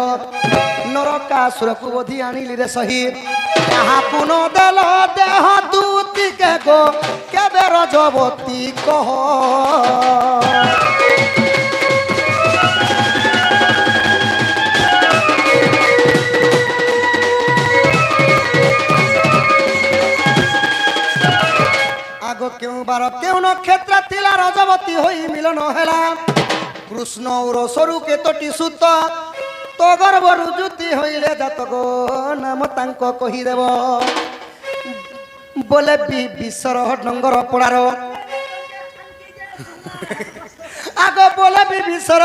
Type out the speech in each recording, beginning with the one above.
नरकासुर को बोधी आनिली रे शहीद यहाँ पुन देल देह दूती के गो केबे रजवती कह आगो क्यों बार क्यों नक्षत्र थिला रजवती होई मिलन हेला कृष्ण और सरु के तटी सुत तो गर्भरु जुति होइले जातक नाम तांको कहि देव बोले विश्वर डंगर पड़ार आगो बोले विश्वर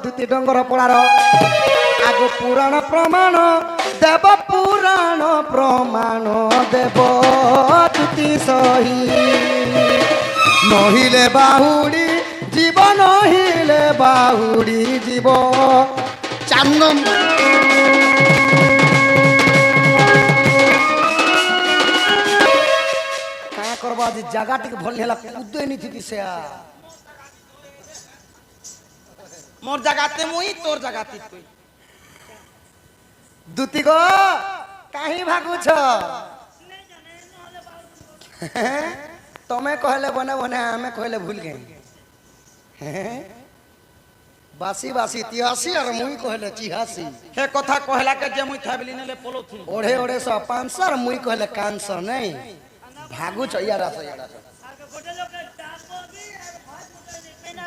दुति डंगर पड़ार आगो पुराण प्रमाण देव पुराण प्रमाण देव दुति सही नहिले बाहुड़ी जीव नहिले बाहुड़ी जीव चांदम क्या करबा आज जगह टिक भल हेला उदय नी थी से मोर जगाते मुई तोर जगाती तुई दुती गो काहे भागु छ तमे कहले बने बने हमें कहले भूल गए बासी बासी इतिहासी और मुई कहले चिहासी हे कथा कहला के जे मुई थाबली नेले पोलोथी ओढ़े ओढ़े 500 और मुई कहले 500 नहीं भागु छ यारा से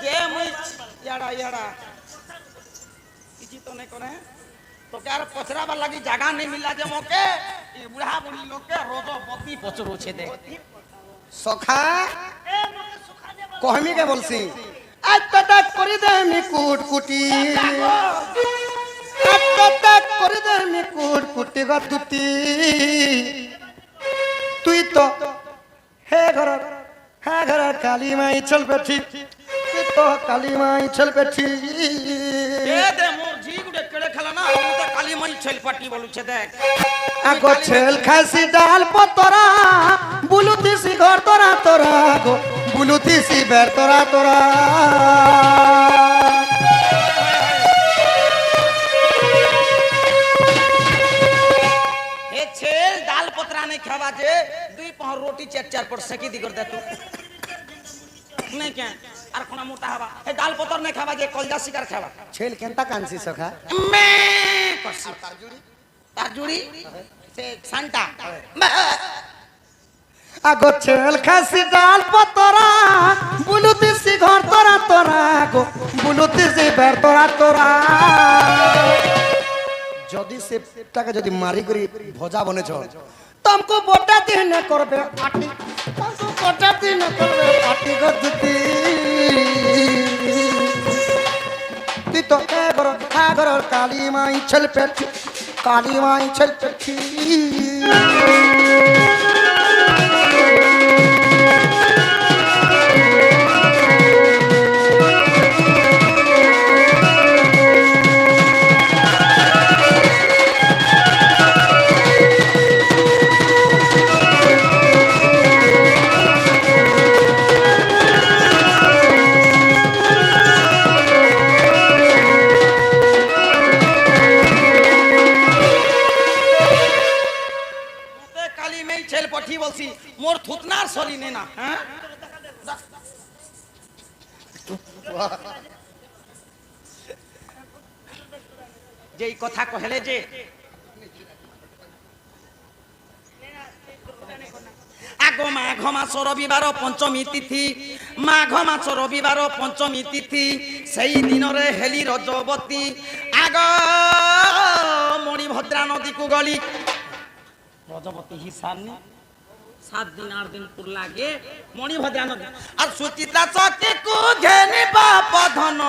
जे मुई याड़ा याड़ा किछि तो नहीं करे तो क्या पचरा बा लगी जगह नहीं मिला जे मोके ई बुढ़ा बुढ़ी लोग के रोजो पति पचरो छे दे सखा कहमी के बोलसी आज तक करी दे मी कूट कुटी आज तक करी दे मी कूट कुटी गतुती तुई तो हे घर काली माई चल बैठी तू तो काली माई चल बैठी ए दे मोर जी गुडे केड़े खला ना हम तो काली माई छेल पट्टी बोलु छे देख आगो छेल खासी डाल पतरा बुलुती सी घर तोरा तोरा गो बुलुती सी बेर तोरा तोरा हे छेल दाल पतरा नहीं खावा जे दुई पहर रोटी चार चार पर सेकी दी कर दे तू नहीं क्या आर कोना मोटा हवा हे दाल पतर नहीं खावा जे कलजा शिकार खावा छेल केंता कांसी सखा मैं करसी तारजुड़ी से सांता आगो छेल खासी डाल पतरा बुलुती सी घर तोरा तोरा गो बुलुती सी बेर तोरा तोरा जदी से टाके जदी मारी करी भजा बने छ तुमको बोटा दिन करबे आटी तुमको बोटा दिन करबे आटी गदती ती तो घर काली माई चल पेठी काली माई चल पेठी मोर थुतनार सली ने ना हैं जे ई कथा कहले जे आगो माघ मास रविवार पंचमी तिथि माघ मास रविवार पंचमी तिथि सेई दिन रे हेली रजवती आग मणिभद्रा नदी को गली रजवती ही सामने 7 दिन 8 दिन पुर लागे मणिभद्रा नदी और सुचित्रा सखी को घेनी बाप धन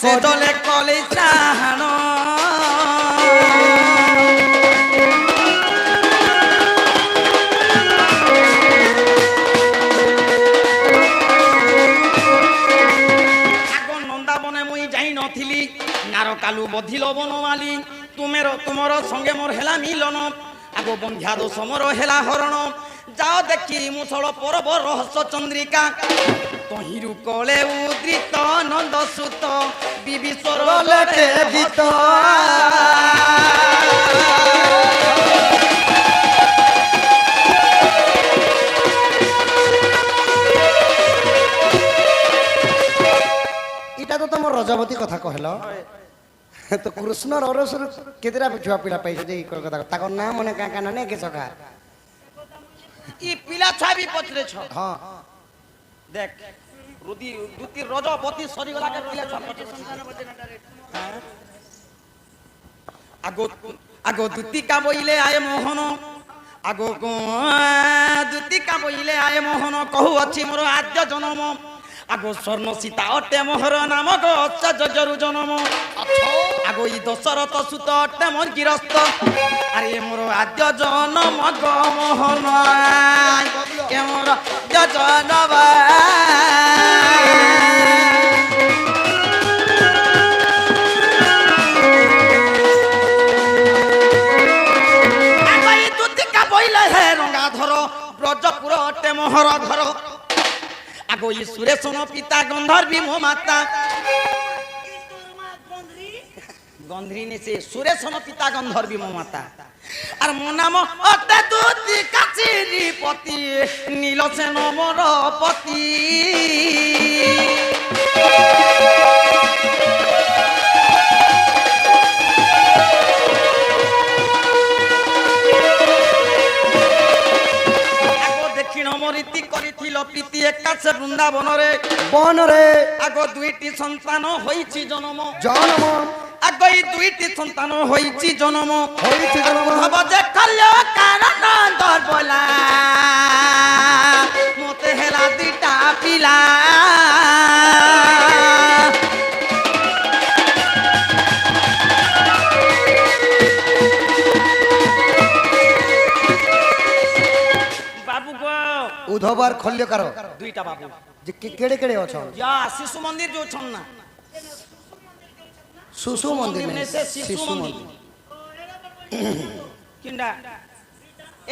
से जले कले चाहन आगो नंदा बने मुई जाई नथिली नार कालू बधिल बनवाली तुमर संगे मोर हेला मिलन आगो बंध्या दोष मोर हेला हरण जाओ देखी मुसल परब रहस्य चंद्रिका তহিরু কলে উদ্রিত নন্দ সুত বিবিশ্বর লেখে গীত এটা তো তোমার রজবতী কথা কহিল তো কৃষ্ণর অরসর কেতেটা ছুয়া পিলা পাইছে যে এই কথা তাকর নাম মনে কাঁ কানা নে কে সখা ই পিলা ছাবি পচরেছ হ্যাঁ দেখ রুদি দুতি রজবতী সরিগলাকে পিলা ছাবি আগো আগো দুতিকা বইলে আয় মোহন আগো দুতিকা বইলে আয় মোহন কহু ଅଛି মোর আদ্য জনম আগো স্বর্ণ সীতা অটে মোহর নাম গো অচ্চজরু জনম আগো ই দশরথ সুত অটে মোর গিরস্ত আরে মোর আদ্য জনম গো মোহন কে মোর আদ্য জনম আগো ই দুতিকা বইলে হে রঙ্গাধর ব্রজপুর অটে মোহর ঘর আগো ই সুরেশন পিতা গন্ধর্বী মো মাতা গন্ধর্বী নে সে সুরেশন পিতা গন্ধর্বী মো মাতা আর মো নাম অতে দুতি কাচিরি পতি নীলসেন মোর পতি রীতি করিছিল প্রীতি একাশে বৃন্দাবনরে বনরে আগো দুইটি সন্তান হইছি জনম জনম আগো এই দুইটি সন্তান হইছি জনম হইছি জনম হব যে কল্য কারণ দরবলা মতে হেলা দুইটা পিলা বাবু গো উদ্ধবার খল্যকার দুইটা বাবু যে কেড়ে কেড়ে অছন যা শিশু মন্দির যে অছন না শিশু মন্দির মন্দির নেই, শিশু শিশু মন্দির মন্দির কিন্ডা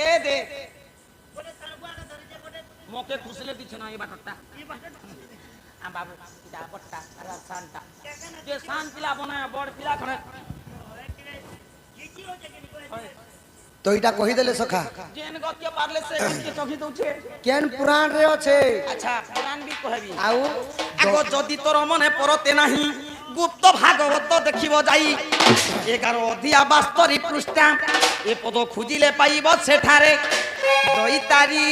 এ দে মোকে খুশলে দিছ না এই বাটটা আ বাবু যা বট্টা আর শানটা যে শান পিলা বনায় বড় পিলা করে তো এটা কহিদেলে সখা জেন গকে পারলে সে গকে চখি দউছে কেন পুরাণ রে আছে আচ্ছা পুরাণ বি কহবি আউ আগো যদি তোর মনে পরতে নাহি গুপ্ত ভাগবত দেখিব যাই 11 অধ্যায় 72 পৃষ্ঠা এ পদ খুঁজিলে পাইব সেঠারে দইতারি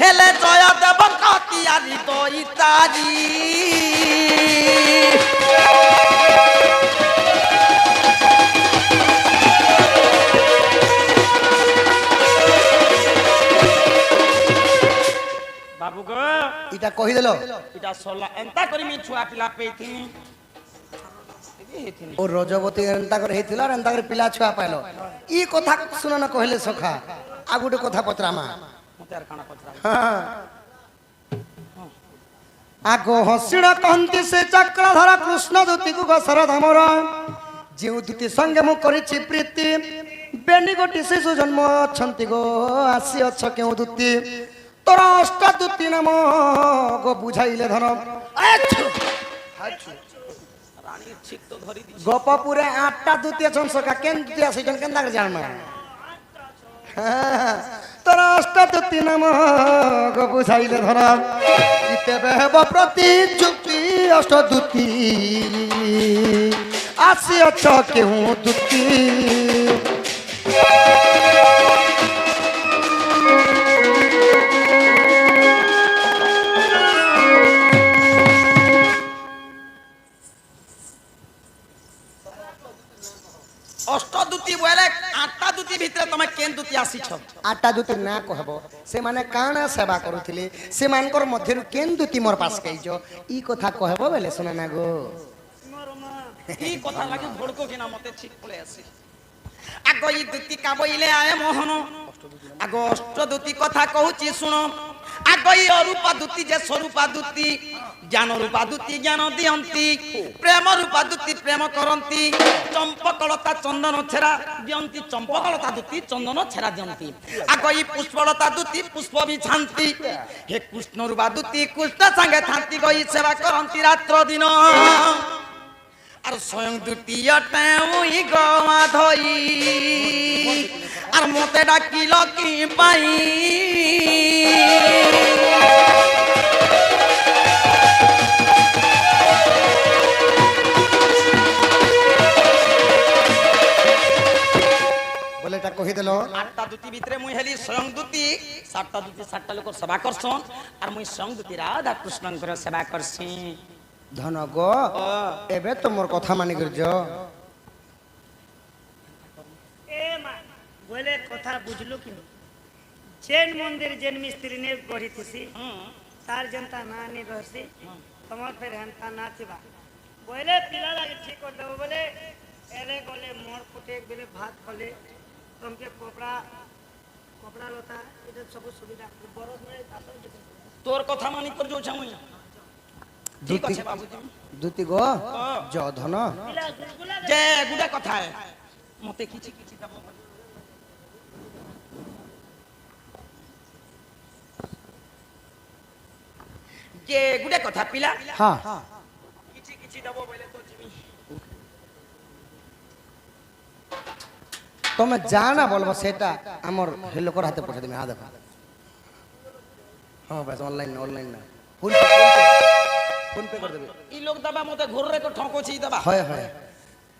হেলে জয় দেব কতিয়ারি দইতারি বাবু গো এটা কহিদেল এটা সলা এন্তা করি মি ছুয়া পিলা পেইথিনি ও রজবতী এন্তা করে হইছিল আর এন্তা করে পিলা ছুয়া পাইল ই কথা শুনো না কহিলে সখা আর গোটে কথা পচরামা মতে আর কানা পচরা আগো হসিড় কহନ୍ତି সে চক্রধর কৃষ্ণ দূতিକୁ ঘোষର ধামର ଯେଉଁ ଦୂତି ସଙ୍ଗେ ମୁଁ କରିଛି ପ୍ରୀତି ବେନି ଗୋଟି ଶିଶୁ ଜନ୍ମ ଅଛନ୍ତି ଗୋ ଆସି ଅଛ କେଉଁ ଦୂତି তোর অষ্ট দূতি নাম গো বুঝাইলে ধন রানী ঠিক তো ধরি দি গোপপুরে 8টা দূতি আছেন সকা কেন দূতি আসেছেন কেন তাকে জানমা তোর অষ্ট দূতি নাম গো বুঝাইলে ধন ইতেবে হেব প্রতি যুক্তি অষ্ট দূতি আসি অছ কেউ দূতি অষ্টদূতি বলে আটটা দূতি ভিতরে তুমি কেন দূতি আসিছ আটটা দূতি না কহব সেমানে কাଣା সেবা করুଥିଲେ সেমানকর মধ্যরু কেন দূতি মোর পাস কাইছ ই কথা কহব বেলে শুনা না গো কি কথা লাগি ভড়কো কিনা মতে ঠিক পড়ে আসি আগ ই দূতি কাবইলে আয় মোহন আগ অষ্টদূতি কথা কহুছি শুনো আগই অরূপা দূতি যে স্বরূপা দূতি জ্ঞান রূপা দূতি জ্ঞান দিয়ন্তি প্রেম রূপা দূতি প্রেম করন্তি চম্পকলতা চন্দন ছেড়া দিয়ন্তি চম্পকলতা দূতি চন্দন ছেড়া দিয়ন্তি আগই পুষ্পলতা দূতি পুষ্প বিছান্তি হে কৃষ্ণ রূপা দূতি কৃষ্ণ সাঙ্গে থান্তি গই সেবা করন্তি রাত্র দিন আর স্বয়ং দ্বিতীয় টাউই গমা ধই আর মতে ডাকিল কি পাই বলে এটা কহি দিল আটটা দুটি ভিতরে মুই হেলি স্বয়ং দুটি সাতটা দুটি সাতটা লোক সেবা করছন আর মুই স্বয়ং দুটি রাধা কৃষ্ণঙ্কর সেবা করছি ধন গো এবে তো মোর কথা মানি করছ এ মা বলে কথা বুঝলো কি জেন মন্দির জেন মিস্ত্রি নে গড়িতেছি তার জনতা না নি রহসি তোমার ফের হেনতা না থিবা বলে পিলা লাগে ঠিক করে দেবো বলে এরে গলে মোর ফুটে বেলে ভাত খলে তোমাকে কপড়া লতা এটা সব সুবিধা বরফ নয় আসল তোর কথা মানি কর যাচ্ছ মুই ঠিক দুতি আছে বাবুজি দুতি গো জ ধন পিলা গুলগুলা যে গুডা কথা মতে কিছু কিছু দেব যে গুডা কথা পিলা হ্যাঁ কিছু কিছু দেব বলে তো জিমি তুমি যা না বলবো সেটা আমার লোকের হাতে পৌঁছে দেবে হ্যাঁ দেখো হ্যাঁ ব্যাস অনলাইন না ফোন পে করে দেবে ই লোক দাবা মতে ঘুর রে কো ঠকছি দাবা হয় হয়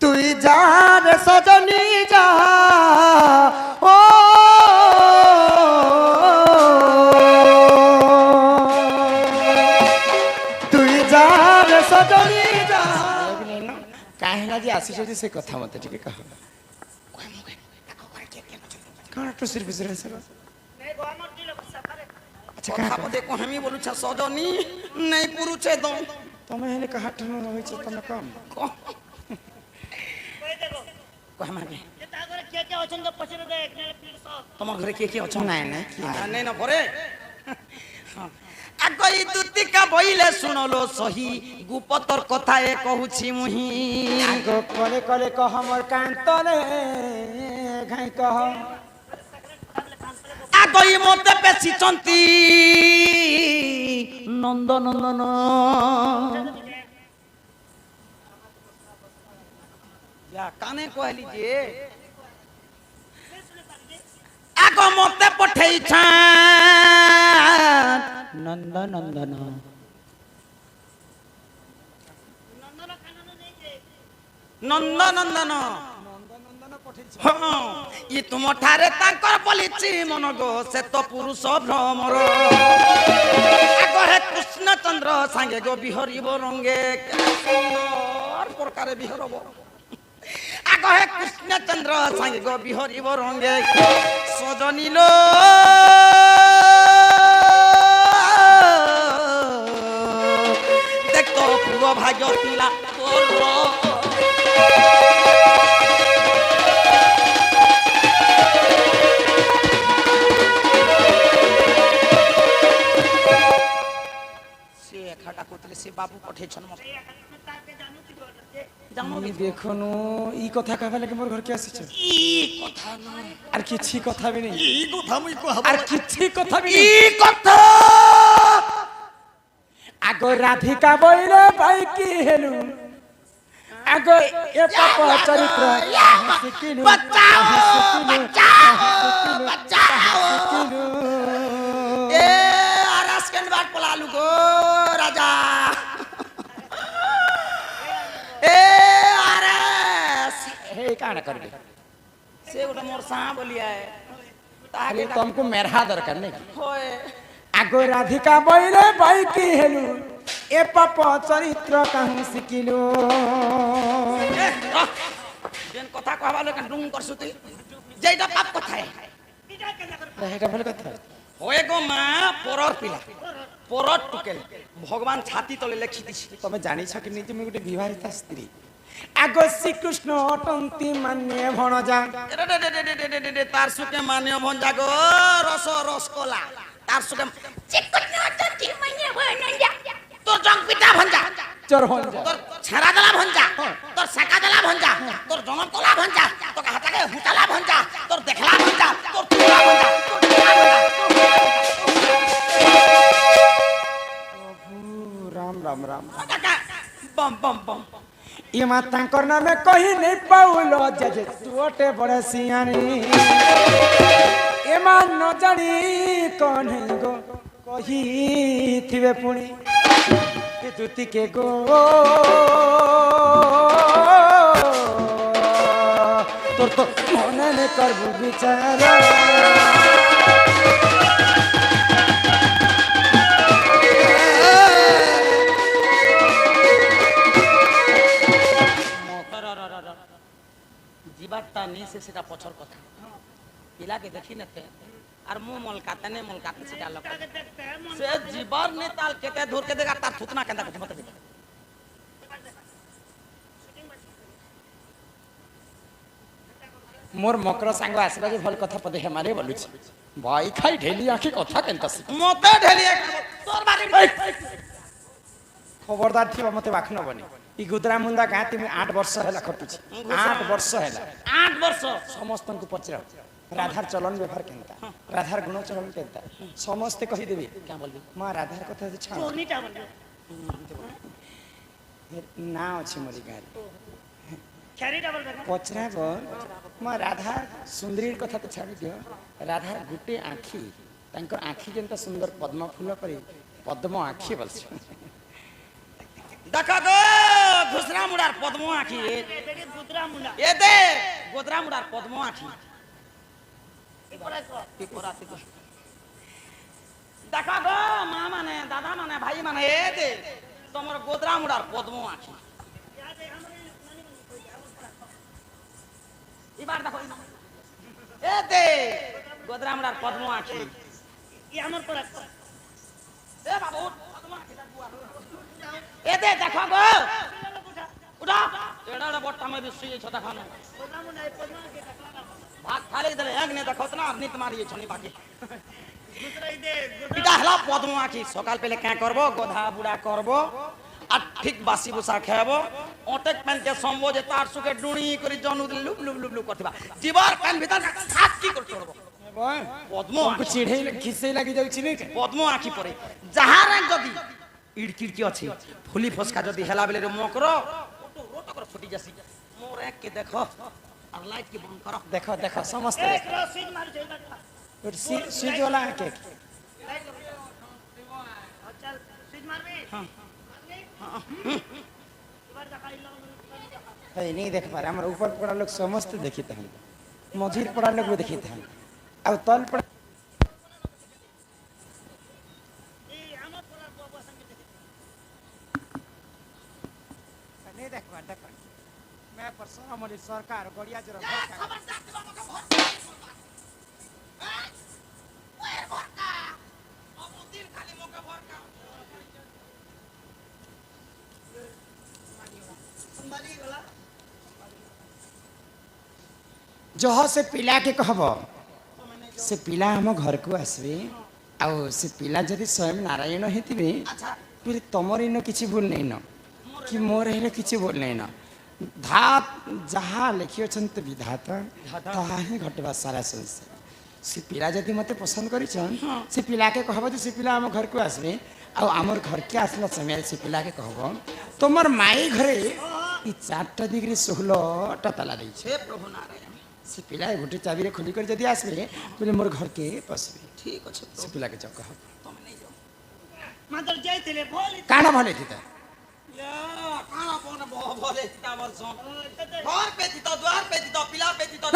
তুই যা রে সজনী যা ও তুই যা রে সজনী যা କାହିଁକି ଆଜି ଆସିଛନ୍ତି ସେ କଥା ମତେ ଟିକେ କହ କଣ একটু সিরিয়াস রেছে নে গোমর দিলো সাফারে আচ্ছা কথা কাହା মতে কহমি বলুছ সজনী নাই পুরুছে দম ତମେ ହେଲେ କାହା ଠାରୁ ରହିଛ ତମେ କମ কই দেখো কহমাকে যে তা করে কে কে অছন্দ পছন্দ দেখ নে প্লিজ সব তোমার ঘরে কে কে অছ নাই নাই নাই না পরে আগই দুতিকা বইলে শুনলো সহি গুপতর কথা এ কহুছি মুহি আଗ কলে কলে কহ মোর কান্তরে ঘাই কহ আগই মতে পেছিচন্তি নন্দ নন্দন যা কানে কহলি যে আগ মতে পঠেইছা নন্দ নন্দন নন্দন কানন নেই যে নন্দ নন্দন ହଁ ଇ ତୁମ ଠାରେ ତାଙ୍କର ବୋଲିଛି ମନ ଗೋ ସେ ତ ପୁରୁଷ ଭ୍ରମର ଆଗ ହେ କୃଷ୍ଣଚନ୍ଦ୍ର ସାଙ୍ଗେ ଗো ବିହରିବ ରଙ୍ଗେ ସୁନ୍ଦର ପ୍ରକାରେ ବିହରବ ଆଗ ହେ କୃଷ୍ଣଚନ୍ଦ୍ର ସାଙ୍ଗେ ଗো ବିହରିବ ରଙ୍ଗେ ସଜନିଲ ଦେଖ ତ ପୁଅ ଭାଗ୍ୟ ଥିଲା ତୋର খাটা করতে সে বাবু পঠেছন মতে তাকে জানো কি বলতে জানো দেখুনু ই কথা কাহবা লাগে মোর ঘরকে আসিছ ই কথা না আর কিছু কথা বি নেই ই কথা মুই কহব আর কিছু কথা বি ই নেই কথা আগ রাধিকা বইলে বাইকি হেলু আগ এ পাপ চরিত্র শিখিলু বাঁচাও বাঁচাও বাঁচাও এ আরাস কেন বাট পলালু গো রাজা এ আরাস হে কানা করবে সে ওটা মোর সাহা বলিয়া তাকে খালি তুমকু মেরহা দরকার নেই হয় আগ রাধিকা বইলে বাইকি হেলু এ পাপ চরিত্র কাহু শিখিলু যেন কথা কহবা লোক ডুং করছু তুই যেটা পাপ কথা এটা কেন করে এটা ভালো কথা হয়ে গো মা পরর পিলা পরর টুকেল ভগবান ছাতি তলে লেখি দিছি তুমি জানিছ কি নিজে মুই গোটে বিবাহিতা স্ত্রী আগ শ্রীকৃষ্ণ অটন্তি মানে ভণজা তার সুকে মানে ভঞ্জা গো রস রসকলা তার সুগম চিকুনি অতি মানে বনজা তোর জং পিতা ভঞ্জা চোর ভঞ্জা তোর ছেড়া দলা ভঞ্জা তোর সাকা দলা ভঞ্জা তোর জনম কলা ভঞ্জা তোর হাতাকে হুটালা ভঞ্জা তোর দেখলা ভঞ্জা তোর তুলা ভঞ্জা তোর তুলা ভঞ্জা রাম রাম রাম কাকা বম বম বম ये माँ तांकर नामे कहीं नहीं पाउलो जजे तुटे बड़े सियानी ये माँ न जानी कौन है गो कही थिवे पुणी ये तुती के गो तोर तो मने ने करबू बिचारा जीवारटा नहीं से सेटा पछर कथा पिलाके देखी नते আর মু মলকাতে নে মলকাতে সেটা লোক সে জীবর নে তাল কেতে ধর কে দেখা তার থুতনা কেন্দা কথা মতে দিবে मोर मकर सांग आसला जे भल कथा पदे हमारे बोलुछि भाई खाई ढेली आखी कथा केनता মতে ঢেলি তোর বাড়ি खबरदार थिबा मते बाखन बनी ई गुदरा मुंडा गाँ तिमी 8 वर्ष हैला खटुछि 8 वर्ष हैला 8 वर्ष समस्तन को पचरा राधार चलन व्यवहार केनता राधार गुण चलन केनता समस्त कहि देबी क्या बोलबी मां राधार कथा जे छा चोरनीटा बोल ना अछि मोरी गाँ ख्यारीटा बोल पचरा बर मां राधार सुंदरीर कथा तो छाड़ी दियो राधार गुटे आखी तांकर आखी जेंता सुंदर पद्म फूल परी पद्म आखी बलछ দেখা গো ঘুসরা মুড়ার পদ্ম আঁখি बेटी गुदरा मुंडा এ দে গোদরা মুড়ার পদ্ম আঁখি দেখা গো মা মানে দাদা মানে ভাই মানে এ দে তোমার গোদরা মুড়ার পদ্ম আঁখি এবার দেখো এ দে গোদরা মুড়ার পদ্ম আঁখি ये हमर पर এ বাবু পদ্ম আঁখিটা দুয়া এ দে দেখো গো উঠা এড়া বট্টা মে শুয়ে ছটা খানো गुदरा मुंडा पद्मा के टकला ভাত খালি দিলে এক নে দেখো না আপনি তোমার ইয়ে ছনি বাকি दूसरा इदे এটা হলা পদ্ম আঁখি সকাল পেলে ক্যা করব গোধা বুড়া করব আর ঠিক বাসি বুসা খাব অটেক প্যানকে সম্বো যে তার সুকে ডুড়ি করে জনু দিলে লুপ লুপ লুপ লুপ করতিবা জীবার প্যান ভিতর সাত কি করে চড়ব পদ্ম को चिढ़े खिसे लगी जाउछि नै পদ্ম আঁখি পরে যাহার যদি ইড়কিড়কি আছে ফুলি ফসকা যদি হেলা বেলে মকর রোট করে ফুটি যাসি মোর এক কে দেখো আর লাইট কি বন্ধ করো देखो देखो समस्त एक रसीद मार चल और सीज वाला के चल सीज मार बे हां बार दिखाई लो है नहीं देख पा हमर ऊपर पड़ा लोग समस्त देखित हम मझिर पड़ा लोग भी देखित हम अब तल पड़ा ए हमर पूरा बाबा संग देख नहीं देख पा देख मैं परसों हमारी सरकार गड़िया जरा जह से पिला के कहब से पिला हम घर को आसबे आउ से पिला जदि स्वयं नारायण हेतिबे फिर तमर इन किछि भूल नहीं न कि मोर हेले किछि भूल नहीं न धात जहाँ लिखियो छन्त विधाता ताहा ही घटवा सारा संसार से पिला जदि मते पसंद करी छन से पिला के कहब जे से पिला हम घर को आसबे आउ हमर घर के आसला समय से पिला के कहब तमर माई घरे ई 4टा डिग्री 16टा ताला दै छै हे प्रभु नारायण से पिला गोटे चाबी रे खोली कर जदि आसबे बोले मोर घर के पसबे ठीक अछि से पिला के जग कहब तुम नहीं जाओ मादर जाइतिले बोल काना भले थिता या काना कोन बोले ता वर्षों घर पे दितो द्वार पे दितो पिला पे दितो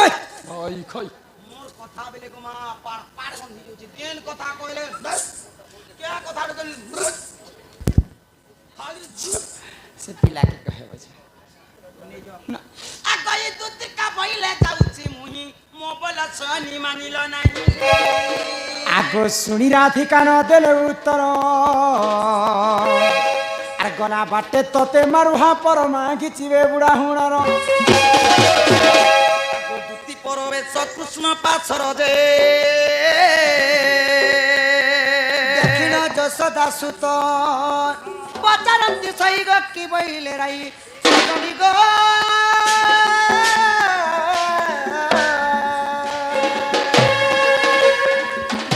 ओइ खई मोर কথা বেলে গোমা পার পার বন্ধি যাচ্ছে দেন কথা কইলে क्या কথা কইলে খালি से पिला के कहब जे ना আগই দুধ কা বইলে যাଉଛି মুহি মোবাইল সনি মানিল নাই आगो सुनी राधिका न देले उत्तर आर गला बाटे तते मारुहा पर मागिचिबे बुढ़ा हुणार দুতি পরবে কৃষ্ণ পাছর যে যশোদা সুত পচারন্তি সই গো কি বইলে রাই সজনী গো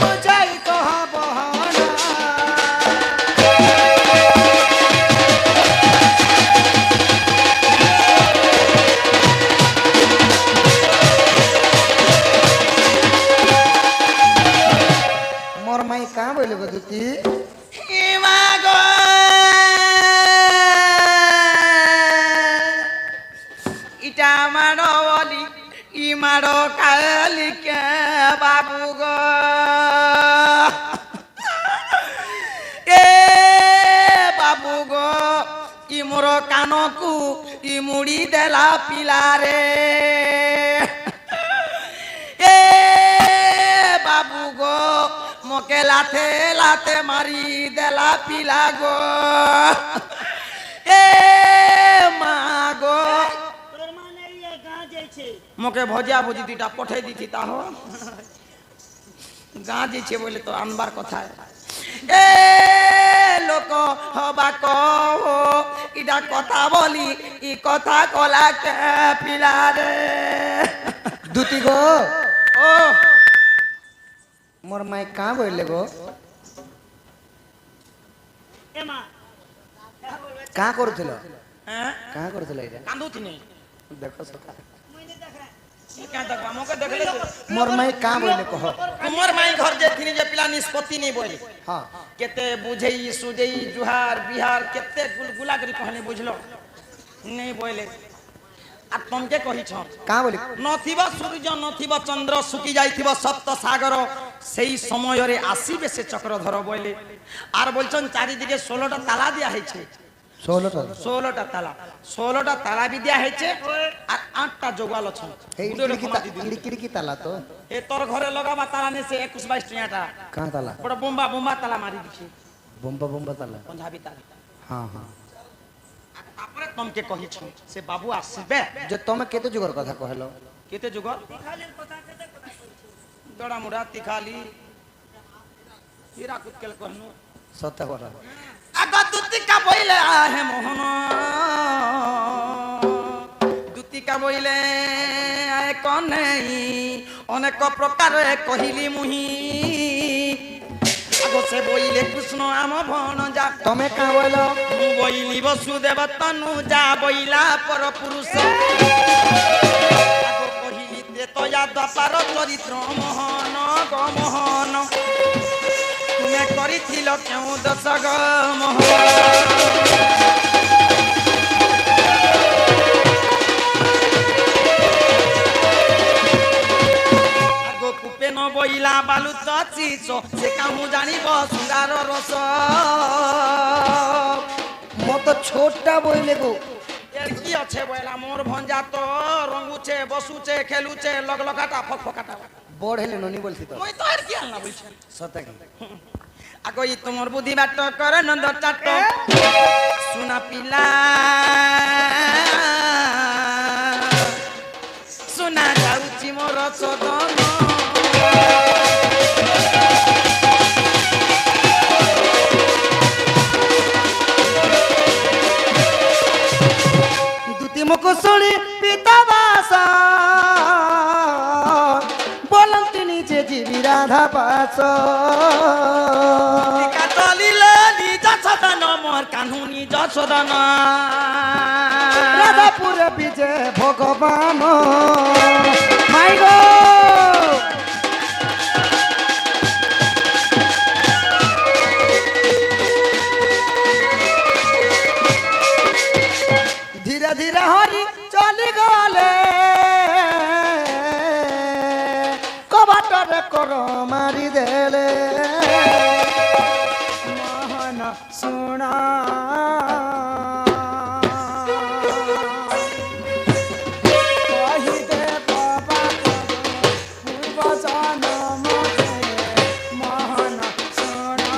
বুঝাই কহ বহনা মোর মাই কাঁ বইলে গো দুতি ইমা গো ইটা মারো বলি ইমারো কালিকে বাবু গো এ বাবু গো ই মোর কানকু ই মুড়ি দেলা পিলারে এ বাবু গো মোকে লাথে লাথে মারি দেলা পিলা গো এ মা গো তোর মানে ইয়ে গাঁ যাইছে মোকে ভজিয়া ভুজি দুইটা পঠাই দিতি তাহ গাঁ দিছে বলে তো আনবার কথা এ লোক হবা কহ ইটা কথা বলি ই কথা কলা কে পিলা রে দুতি গো ও মোর মাই কাঁ বইলে গো এ মা কাঁ করুছিল হ্যাঁ কাঁ করুছিল এটা কান্দুতি নেই দেখো সকা মুইনে দেখ রে क्या तक हमको देख ले मोर माई कां बोले कह मोर माई घर जे थिनी जे पिला निष्पत्ति नहीं बोले हां केते बुझई सुजई जुहार बिहार केते गुलगुला करी कहने बुझलो नहीं बोले आ तुम के कहि छ कां बोले नथिबा सूर्य नथिबा चंद्र सुकी जाइथिबा सप्त सागर सेई समय रे आसीबे से चक्रधर बोले आर बोलछन चारि दिके 16टा ताला दिया है छे 16टा ताला भी दिया है छे আর 8টা জোগাল আছে খিড়কি তালা তো এ তোর ঘরে লগাবা তালা নে সে 21 22 টিয়াটা কাঁ তালা বড় বোম্বা বোম্বা তালা মারি দিছি bomba তালা পঞ্জাবি তালা হ্যাঁ হ্যাঁ তারপরে তমকে কহিছ সে বাবু আসবে যে তুমি কেতে যুগর কথা কহলো কেতে যুগ খালির কথা কেতে কথা কইছিস দড়া মুড়া তিখালি হীরা কুতকেল কহনু সত্য কথা আগা দুতিকা বইলে আহে মোহন দুতিকা বইলে আয় কনেই অনেক প্রকার কহিলি মুহি আগো সে বইলে কৃষ্ণ আম ভণ যা তুমি কাঁ বইলো মু বইলি বসুদেব তনু যা বইলা পর পুরুষ আগো কহিলি তেতয়া দ্বাপার চরিত্র মোহন গো মোহন তুমি করিছিল কেউ দশ গো মোহন আগো কুপে ন বইলা বালু চিচ সে কামু জানিব সুরার রস মত ছোটটা বইলে গো এর কি আছে বইলা মোর ভঞ্জা তো রঙুছে বসুছে খেলুছে লগলকাটা ফকফকাটা বড় হেলে ননি বলছি তো মই তো আর কি আনলা বলছি সত্য কি আগো ই তোমার বুদ্ধি বাট করে নন্দ চাট সুনা পিলা সুনা যাউছি মোর সদন দুতি মুখ শুনি পিতা বাস বলন্তি নিজে জীবি রাধা পাস টিকা চলিলে নিজ সদন মোর কানু নিজ সদন রাধাপুর বিজে ভগবান মাই গো ধীরে ধীরে হরি চলি গলে কবাটরে কর মারি দেলে মোহন শুনা কহিদে বাবা পূর্ব জন্ম মোহন শুনা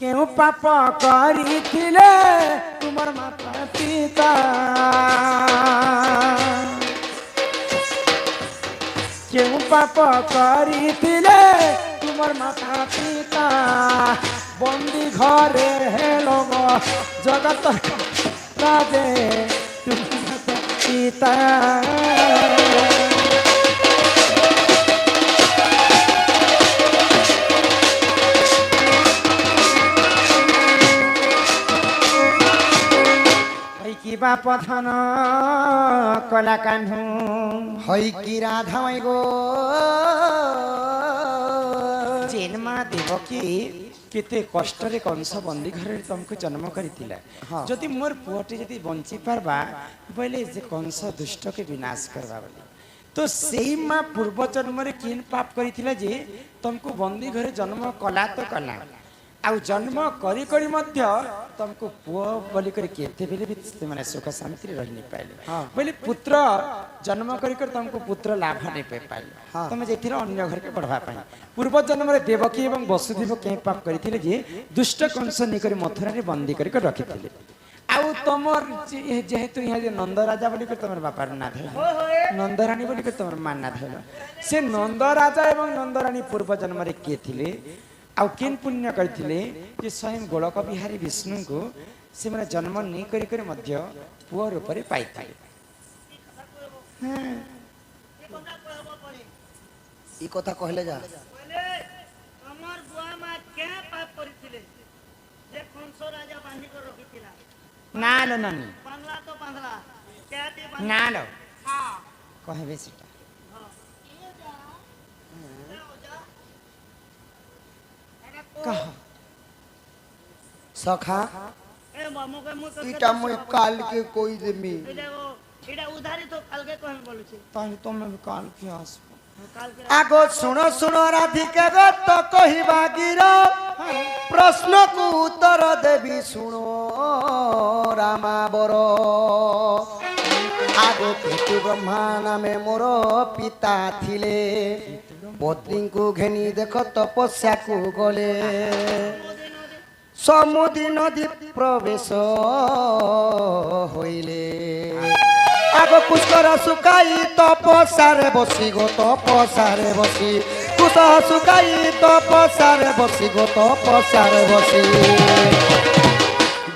কেউ পাপ করিছিলে তোমার মাতা পিতা কেউ পাপ করিছিলে তোমার মাতা পিতা বন্দি ঘরে হেলো জগত রাজে তোমার মাতা পিতা কিবা পথন কলা কান্ধু হই কি রাধা মাই গো জেনমা দেবকী কেতে কষ্টরে কংস বন্দী ঘরে তোমাকে জন্ম করিଥିଲା যদি মোর পুଅটি যদি বঞ্চি পারবা বলে যে কংস দুষ্টকে বিনাশ করবা বলে তো সেই মা পূর্ব জন্মরে কিন পাপ করিଥିଲା যে তোমাকে বন্দী ঘরে জন্ম কলা তো কলা ଆଉ ଜନ୍ମ କରି କରି ମଧ୍ୟ ତମକୁ ପୁଅ ବୋଲି କରି କେତେବେଳେ ବି ସେମାନେ ସୁଖ ଶାନ୍ତିରେ ରହି ନି ପାଇଲେ ବୋଲେ ପୁତ୍ର ଜନ୍ମ କରି କରି ତମକୁ ପୁତ୍ର ଲାଭ ନେଇ ପାଇଲେ ତମେ ଯେଥିରେ ଅନ୍ୟ ଘରକେ ବଢବା ପାଇଁ ପୂର୍ବ ଜନ୍ମରେ ଦେବକୀ ଏବଂ ବସୁଦେବ କେଁ ପାପ କରିଥିଲେ ଯେ ଦୁଷ୍ଟ କଂସ ନେଇକରି ମଥୁରାରେ ବନ୍ଦୀ କରି ରଖିଥିଲେ ଆଉ ତମର ଯେହେତୁ ଏହା ଯେ ନନ୍ଦ ରାଜା ବୋଲି କରି ତମର ବାପାର ନା ଧଇଲ ନନ୍ଦରାଣୀ ବୋଲି କରି ତମର ମା ନା ଧଇଲ ସେ ନନ୍ଦ ରାଜା ଏବଂ ନନ୍ଦରାଣୀ ପୂର୍ବ ଜନ୍ମରେ କିଏ ଥିଲେ ଆଉ କେନ୍ ପୁଣ୍ୟ କରିଥିଲେ ଯେ ସ୍ୱୟଂ ଗୋଳକ ବିହାରୀ ବିଷ୍ଣୁଙ୍କୁ ସେମାନେ ଜନ୍ମ ନେଇ କରି କରି ମଧ୍ୟ ପୁଅ ରୂପରେ ପାଇଥିଲେ ই কথা কহিলে যা ବୋଇଲେ ତମର ବୁଆ ମା କେଁ ପାପ କରିଥିଲେ ଯେ କଂସ ରାଜା ବାନ୍ଧି କରି ରଖିଥିଲା ନା ଲୋ ନାନୀ ବାନ୍ଧଲା ତ ବାନ୍ଧଲା କେତେ ନା ଲୋ ହଁ କହିବେ ସେଟା কহ সখা এ মামু কে মু ইটা মই কালকে কই দেমি এটা উধারি তো কালকে কহেন বলছি তাহলে তুমি কাল কি আসবো কালকে আগো শুনো শুনো রাধিকা গো তো কহিবা গির প্রশ্নকু উত্তর দেবি শুনো রামা বর আগো কেতু ব্রহ্মা নামে মোর পিতা থিলে পত্নীଙ୍କୁ ঘেনি দেখ তপস্যাকু গলে সমুদ্রী নদী প্রবেশ হইলে আগ পুষ্কর শুকাই তপস্যারে বসি গো তপস্যারে বসি কুশ শুকাই তপস্যারে বসি গো তপস্যারে বসি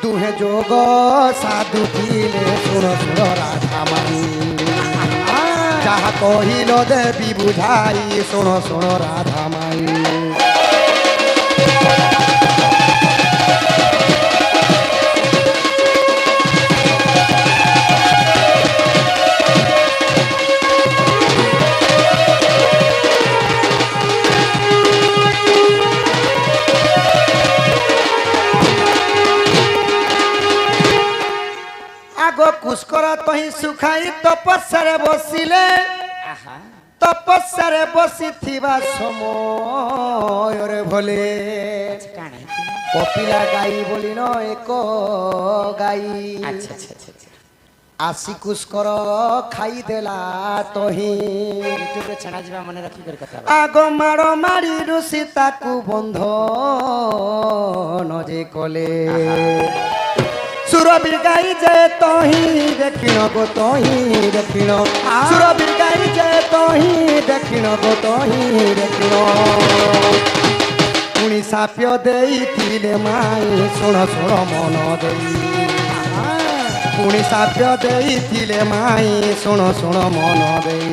দুহে যোগ সাধু ଥିଲେ শুণ শুণ রাধা মানি যাহা কহিল দেবী বুঝাই শুণ শুণ রাধা মাই আগ পুষ্কর তহি শুখাই তপস্যারে বসিলে তপস্যারে বসিথিবা সমୟରେ ভোলে কাଣା কপিলা গাই বলিল এক গাই আচ্ছা আচ্ছা আচ্ছা আসি কুষ্কর খাইদেলা তহি ୟୁଟ୍ୟୁବରେ ଛଣା ଯିବା ମନେ ରଖିକରି କଥା ହେବା। আগ মাড় মারি ঋষি তাকু বন্ধ নজে কলে সুরবীর গাই যে তহি দেখিণ গো তহি দেখিণ সুরবীর গাই যে তহি দেখিণ গো তহি দেখিণ পুଣି সাপ্য ଦେଇଥିଲେ মাই শুণ শুণ মন দেই পুଣି সাপ্য ଦେଇଥିଲେ মাই শুণ শুণ মন দেই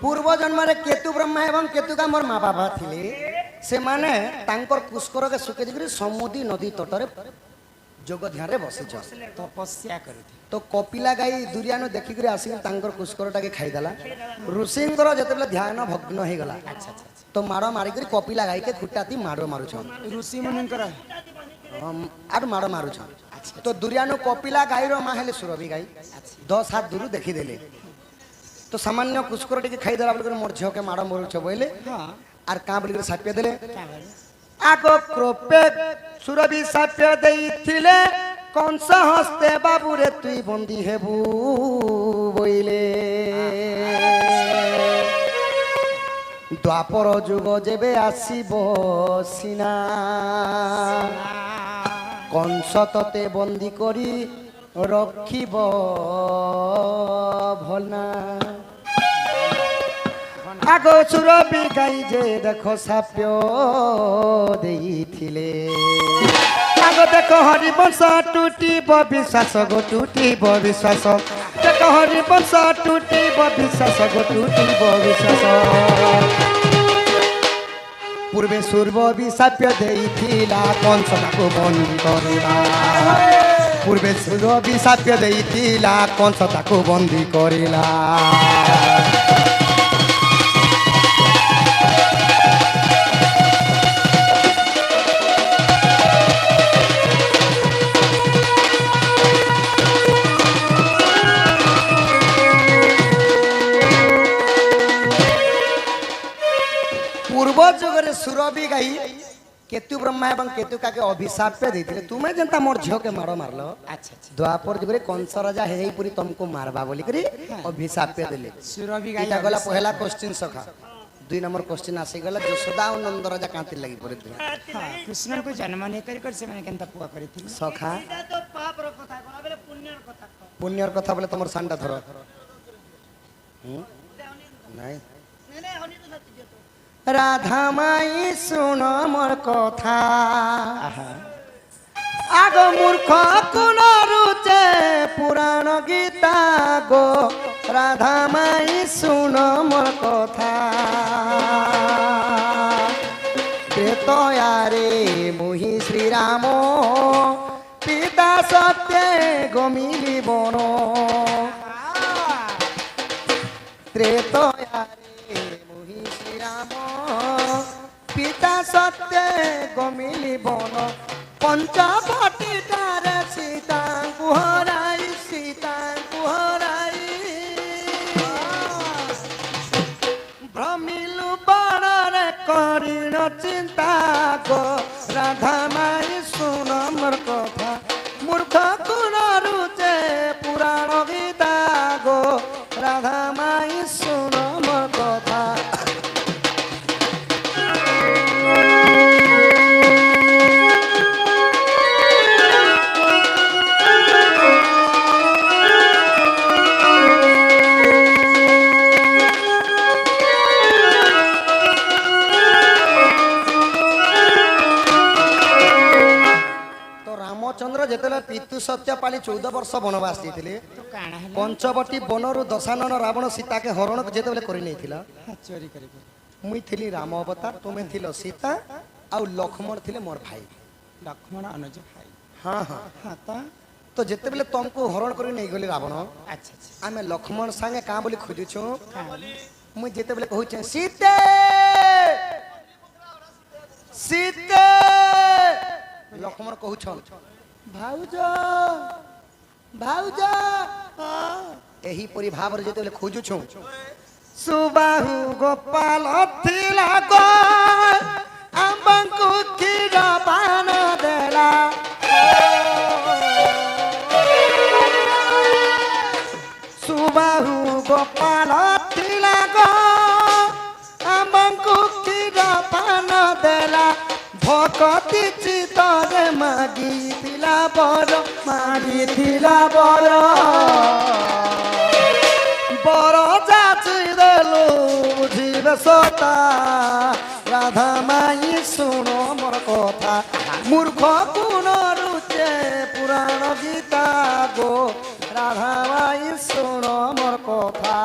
ପୂର୍ବ ଜନ୍ମରେ କେତୁ ବ୍ରହ୍ମା ଏବଂ କେତୁକା ମୋର ମା ବାପା ଥିଲେ ସେମାନେ ତାଙ୍କର ପୁଷ୍କରକେ ଶୁକେଇ ଦେଇକରି ସମୁଦ୍ରୀ ନଦୀ ତଟରେ ଯୋଗ ଧ୍ୟାନରେ ବସିଛ ତପସ୍ୟା କରୁଥିଲେ ତ କପିଲା ଗାଈ ଦୁରିଆନୁ ଦେଖିକରି ଆସିକି ତାଙ୍କର ପୁଷ୍କରଟାକେ ଖାଇଦେଲା ଋଷିଙ୍କର ଯେତେବେଳେ ଧ୍ୟାନ ଭଗ୍ନ ହେଇଗଲା ତ ମାଡ଼ ମାରିକରି କପିଲା ଗାଈକେ ଖୁଟାତି ମାଡ଼ ମାରୁଛନ୍ ଋଷି ମାନଙ୍କର ଆରୁ ମାଡ଼ ମାରୁଛନ୍ ତ ଦୁରିଆନୁ କପିଲା ଗାଈର ମା ହେଲେ ସୁରଭି ଗାଈ 10 ହାତ ଦୂରୁ ଦେଖିଦେଲେ तो सामान्य कुस्कुर टिके खाई देला बोल मोर झियो के माड़ मोर छ बोले हाँ आर का बोल सापिए देले क्या बोले आगो क्रोपे सुरभि सापिए देइथिले कंस हस्ते बाबू रे तुई बंदी हेबू बोइले द्वापर जुग जेबे आसीबो सिना कंस तते बंदी करी रखिब भलना आगो सुरभि गाई जे देखो साप्यो देइथिले आगो देखो हरिवंश टूटिब विश्वास गो टूटिब विश्वास देखो हरिवंश टूटिब विश्वास गो टूटिब विश्वास पूर्वे सूर्व विशाप्य देइथिला कंस ताको बंदी करिला पूर्वे सूर्व विशाप्य देइथिला कंस ताको बंदी करिला पूर्व जुगरे सुरभि गाई केतु ब्रह्मा एवं केतु का के अभिशाप पे देथिले तुमे जनता मोर झियो के मारो मारलो अच्छा अच्छा द्वापर जुगरे कंस राजा हेई पुरी तुमको मारबा बोली करी अभिशाप पे देले सुरभि गाई इटा गला पहला क्वेश्चन सखा 2 नंबर क्वेश्चन आसी गला यशोदा और नंद राजा कांति लगी पड़े हाँ कृष्ण को जन्म नहीं कर से मैंने केनता पुआ करी थी सखा এটা তো পাপর কথা কোন বলে পুণ্যের কথা কও पुण्यर कथा बोले तुमर सांडा धरो नहीं নে নে হনি তো সত্যি যেত राधा माई सुन मोर कथा आगो मूर्ख कुन रुचे पुराण गीता गो राधा माई सुन मोर कथा त्रेतयारे मुहि श्रीराम पिता सत्य गमिली बन त्रेतयारे मुहि श्रीराम पिता सत्य गमिली बन पंचवटीटार सीता कुहराई भ्रमिलु बड़रे करिण चिंता गो राधा माई सुन मोर कथा मूर्ख कुन रुचे पुराण गीता गो राधा माई सुन मोर कथा तो रामचंद्र जेतेले पितु सत्यपाली 14 वर्ष वनवास जाइतिले तो काना है पंचवटी बनरु दशानन रावण सीता के हरण जेतेले करि नैथिला चोरी करी मुई थिली राम अवतार तुमे थिलो सीता आउ लक्ष्मण थिले मोर भाई लक्ष्मण अनुज भाई हाँ हाँ हाँ तो तो जेतेबेले तुमको हरण करि नै गली रावण अच्छा अच्छा आमे लक्ष्मण संगे का बोली खोजुछु हाँ बोले मुई जेतेबेले कहूचे सीते सीते लक्ष्मण कहूछन भाउज भाउज एही परि भाव रे जेतेबेले खोजुछु सुबाहु गोपाल थिला गो आंबंकु खीर पान देला सुबाहु गोपाल थिला गो आंबंकु खीर पान देला भकति चितरे मागिथिला बर बर जाची देलु बुझिबे सता राधा माई सुन मोर कथा मूर्ख कुन रुचे पुराण गीता गो राधा माई सुन मोर कथा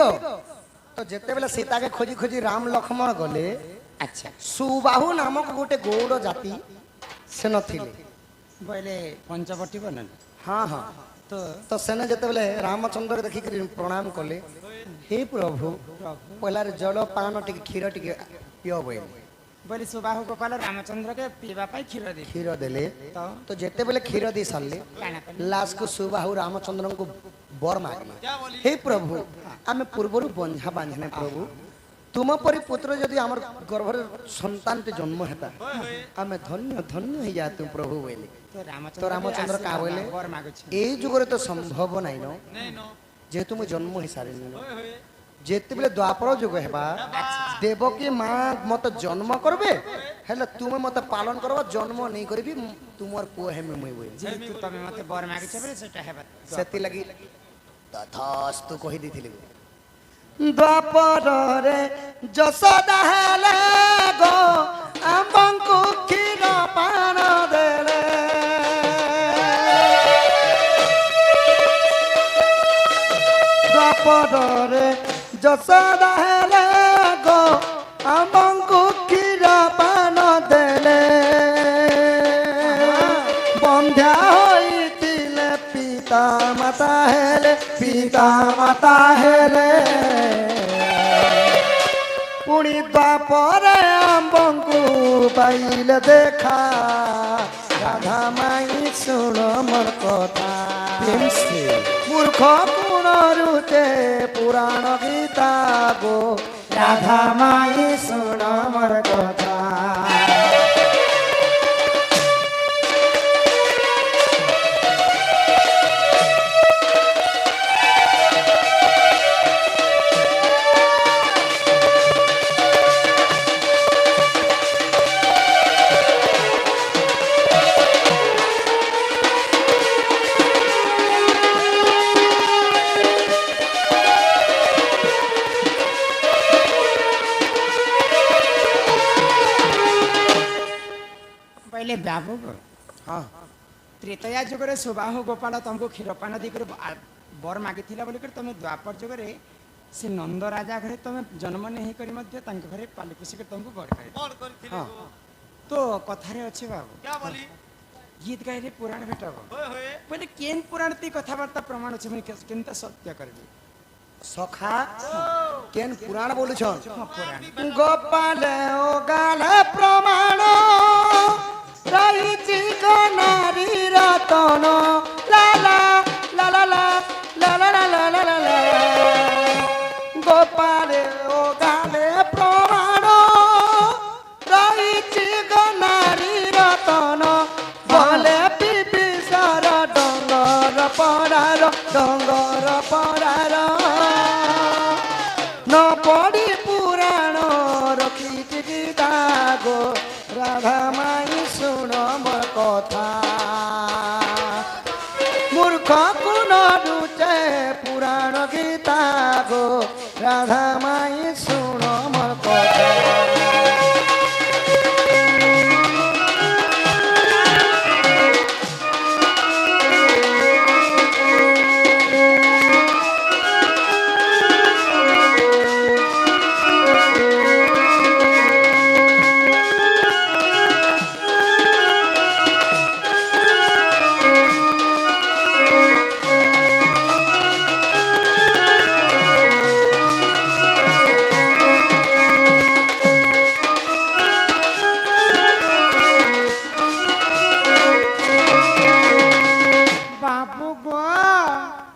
गो तो जेते बेले सीता के खोजी खोजी राम लक्ष्मण गले अच्छा सुबाहु नामक गोटे गौड़ जाति से नथिले बोले पंचवटी बनल हाँ हाँ तो तो सेने जेते बेले रामचंद्र देखि प्रणाम कले हे प्रभु पहला जल पान टिके क्षीर टिके पियो बोले बोले सुबाहु गोपाल रामचंद्र के पीवा पाई क्षीर दे क्षीर देले तो तो जेते बेले क्षीर दे सारले काना कले लास्ट को सुबाहु रामचंद्र को बर मागले हे प्रभु आमे पूर्वरु बंझा बांझने प्रभु तुम परि पुत्र यदि हमर गर्भर संतान ते जन्म हेता आमे धन्य धन्य हो जातु प्रभु बोले तो रामचंद्र का बोले वर मागु ए जुगरे तो संभव नाही न जेतु मु जन्म ही सारे जेते बेले द्वापर जुग हेबा देवकी मां मत जन्म करबे हेले तुम मत पालन करबा जन्म नहीं करबी तुमर पुओ हेमे मुई बोले जेतु तमे मते वर मागि छ बोले सेटा हेबा सेति लगी तथास्तु कहि दिथिले द्वापर रे जसोदा हेले गो आम्बंकु क्षीर पान देले द्वापर रे जसोदा हेले गो आम्बंकु क्षीर पान देले बंध्या होइतिले पिता माता हेले पुणी द्वापर आम्बंकु पाइले देखा राधा माई सुन मोर कथा मूर्ख गुण रुचे पुराण गीता गो राधा माई सुन मोर कथा पहले बाबू को हाँ त्रेतया जुगरे सुबाहु गोपाल तुमको क्षीरपान देकर बर मागिथिला बोली कर तुम द्वापर जुगरे से नंद राजा घरे तुम जन्म नहीं करी मध्य तांके घरे पाली पोसी कर तुमको बर करे हाँ तो कथारे अच्छे बाबू गीत गाइले पुराण भेटब बोले केन पुराण ती कथावार्ता प्रमाण अछि मैं केनता सत्य करबी सखा केन पुराण बोलुछन हाँ पुराण गोपाल ओ गाले प्रमाण रहिछि नारी रतन ला ला ला ला ला ला ला ला ला ला ला ला गोपाल ओ गाले प्रमाण रहिछि नारी रतन भले बिबिसार डंगर परार न पड़ी पुराण रखी गीता गो राधा माई सुन मोर कथा मूर्ख कुन रुचे पुराण गीता गो राधा माई सुन मोर कथा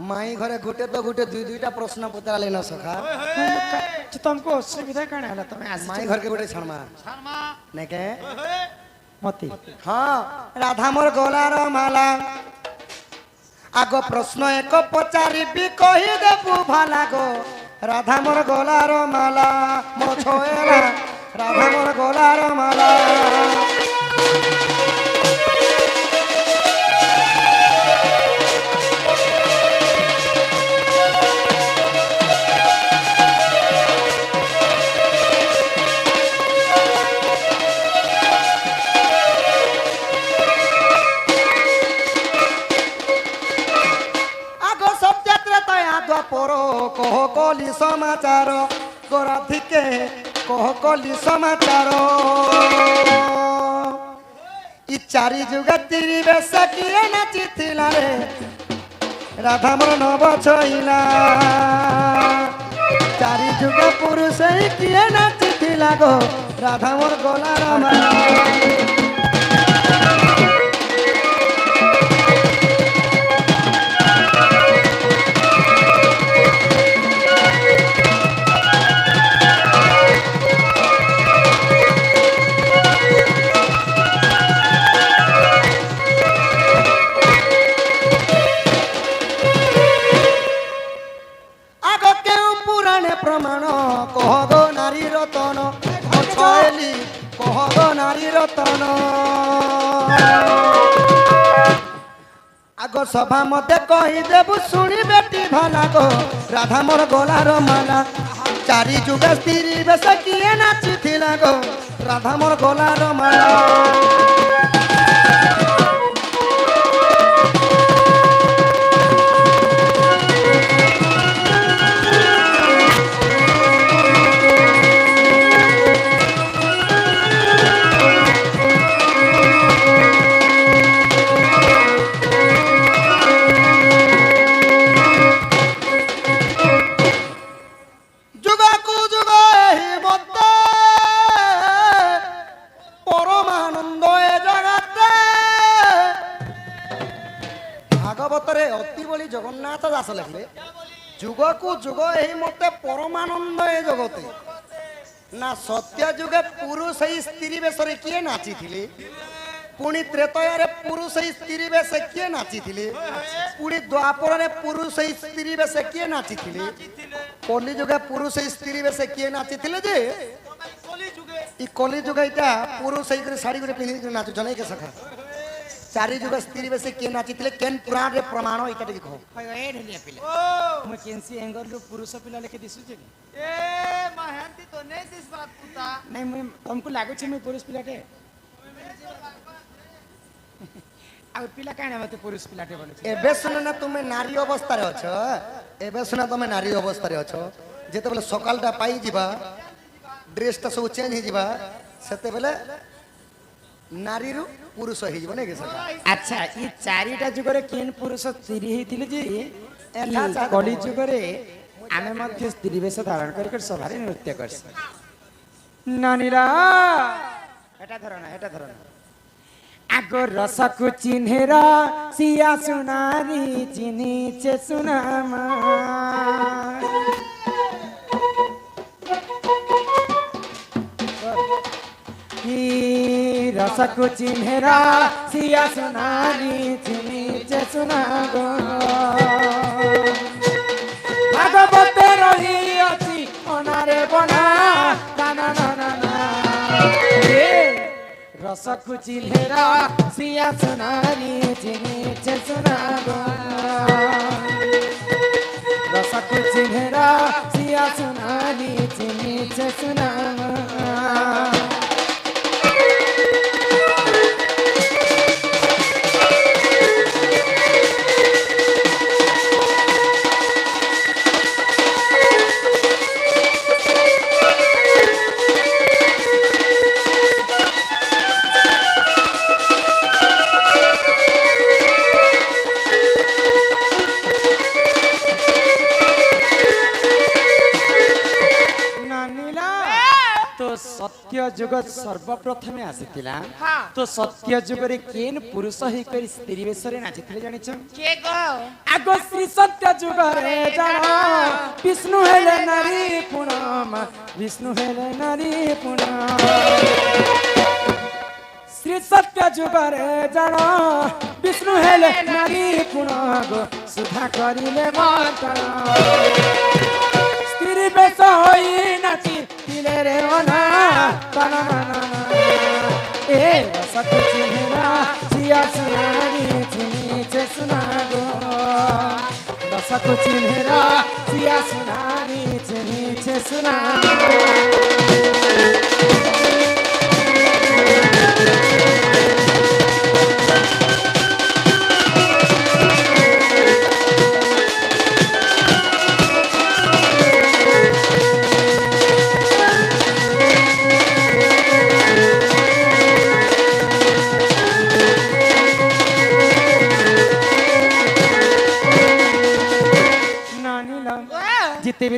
माई घरे गुटे तो गुटे दुई दुईटा प्रश्न पचाराले न सखा तुमको असुविधा कण हला तुम आज माई घर के गुटे छणमा ने के मती हाँ राधा मोर गोलार माला आग प्रश्न एक पचारिबी कहि देबु भला गो राधा मोर गोलार माला मो छोएला राधा मोर गोलार माला পর কহ কলি সমা ସମାଚାର ଗୋରାଧିକେ କହ କଲି ସମାଚାର ଇ ଚାରି ଯୁଗ ତିରି ବେଶ କିଏ ନାଚିଥିଲା ରେ ରାଧା ମୋର ନବ ଛଇଲା ଚାରି ଯୁଗ ପୁରୁଷ କିଏ ନାଚିଥିଲା ଗୋ ରାଧା ମୋର ଗଲା ରାମା প্রমাণ কহগ নারী রতন ছয়লি কহগ নারী রতন আগ সভা মতে কহিদেবু শুনি বেটি ভালা গো রাধা মোর গলার মালা চারি যুগ স্ত্রী বেশ কিয়ে নাচিছিলা গো রাধা মোর গলার মালা ভাগবতরে অতি বলি জগন্নাথ দাস লেখলে যুগকু যুগ এই মতে পরমানন্দ এ জগতে না সত্য যুগে পুরুষ এই স্ত্রী বেশরে কিয়ে নাচিছিলে পুনি ত্রেতয়ারে পুরুষ এই স্ত্রী বেশে কিয়ে নাচিছিলে পুনি দ্বাপরে পুরুষ এই স্ত্রী বেশে কিয়ে নাচিছিলে কলি যুগে পুরুষ এই স্ত্রী বেশে কিয়ে নাচিছিলে যে ই কলি যুগে এটা পুরুষ এই করে শাড়ি করে পিঁধি নাচু জনাই কে সখা চারি যুগ স্ত্রী বেশে কিয়ে নাচিଥିଲେ কেন পুরাণ রে প্রমাণ এটা টিকে কহ ଏ ଢେଲିଆ ପିଲା ମୁଁ କେନ୍ସି ଏଙ୍ଗଲରୁ ପୁରୁଷ ପିଲା ଲେଖି ଦିଶୁଛି କି ए महंती तो नहीं दिस बात पुता ନାଇଁ ମୁଁ ତମକୁ ଲାଗୁଛି ମୁଁ ପୁରୁଷ ପିଲାଟେ ଆଉ ପିଲା କାଣା ମତେ ପୁରୁଷ ପିଲାଟେ ବୋଲୁଛି এবে শুনে না তুমি নারী অবস্থায় অছ এবে শুনে তুমি নারী অবস্থায় অছ যেতেবেলে সকালটা পাই যা ড্রেসটা সব চেঞ্জ হয়ে যা সেতেবেলে নারীরু পুরুষ হয়ে যাব নাকি সকা আচ্ছা এই চারিটা যুগরে কেন পুরুষ স্ত্রী হইଥିଲେ যে এঠা চাঁদ কলি যুগরে ଆମେ ମଧ୍ୟ ସ୍ତ୍ରୀ ବେଶ ଧାରଣ କରି କରି ସଭାରେ ନୃତ୍ୟ କରছি ନାନୀରା ଏଟା ଧରଣା ଆଗ ରସକୁ ଚିହ୍ନେରା ସିଆ ସୁନାରୀ ଚିହ୍ନିଛେ ସୁନାମା रसको चिन्हेरा सिया सुनारी चिन्हिचे सुनागो भागवते रही अछि अनारे बना ना रसको चिन्हेरा सिया सुनारी चिन्हिचे सुनागो रसको चिन्हेरा सिया सुनारी चिन्हिचे सुनागो सत्य जुग सर्वप्रथमे आसीथिला तो सत्य जुगरे केन पुरुष ही करी स्त्री बेसरे नाचिथिले जानिछ के गो आगो श्री सत्य जुगरे जाना विष्णु हेले नारी पुणमा विष्णु हेले नारी पुणमा श्री सत्य जुगरे जाना विष्णु हेले नारी पुणगो सुधा करिले माता स्त्री बेस होई नाची तिले रे ओना ताना ए रसक चिन्हेरा सिया सुनारी चिन्हिचे सुनागो रसक चिन्हेरा सिया सुनारी चिन्हिचे सुनागो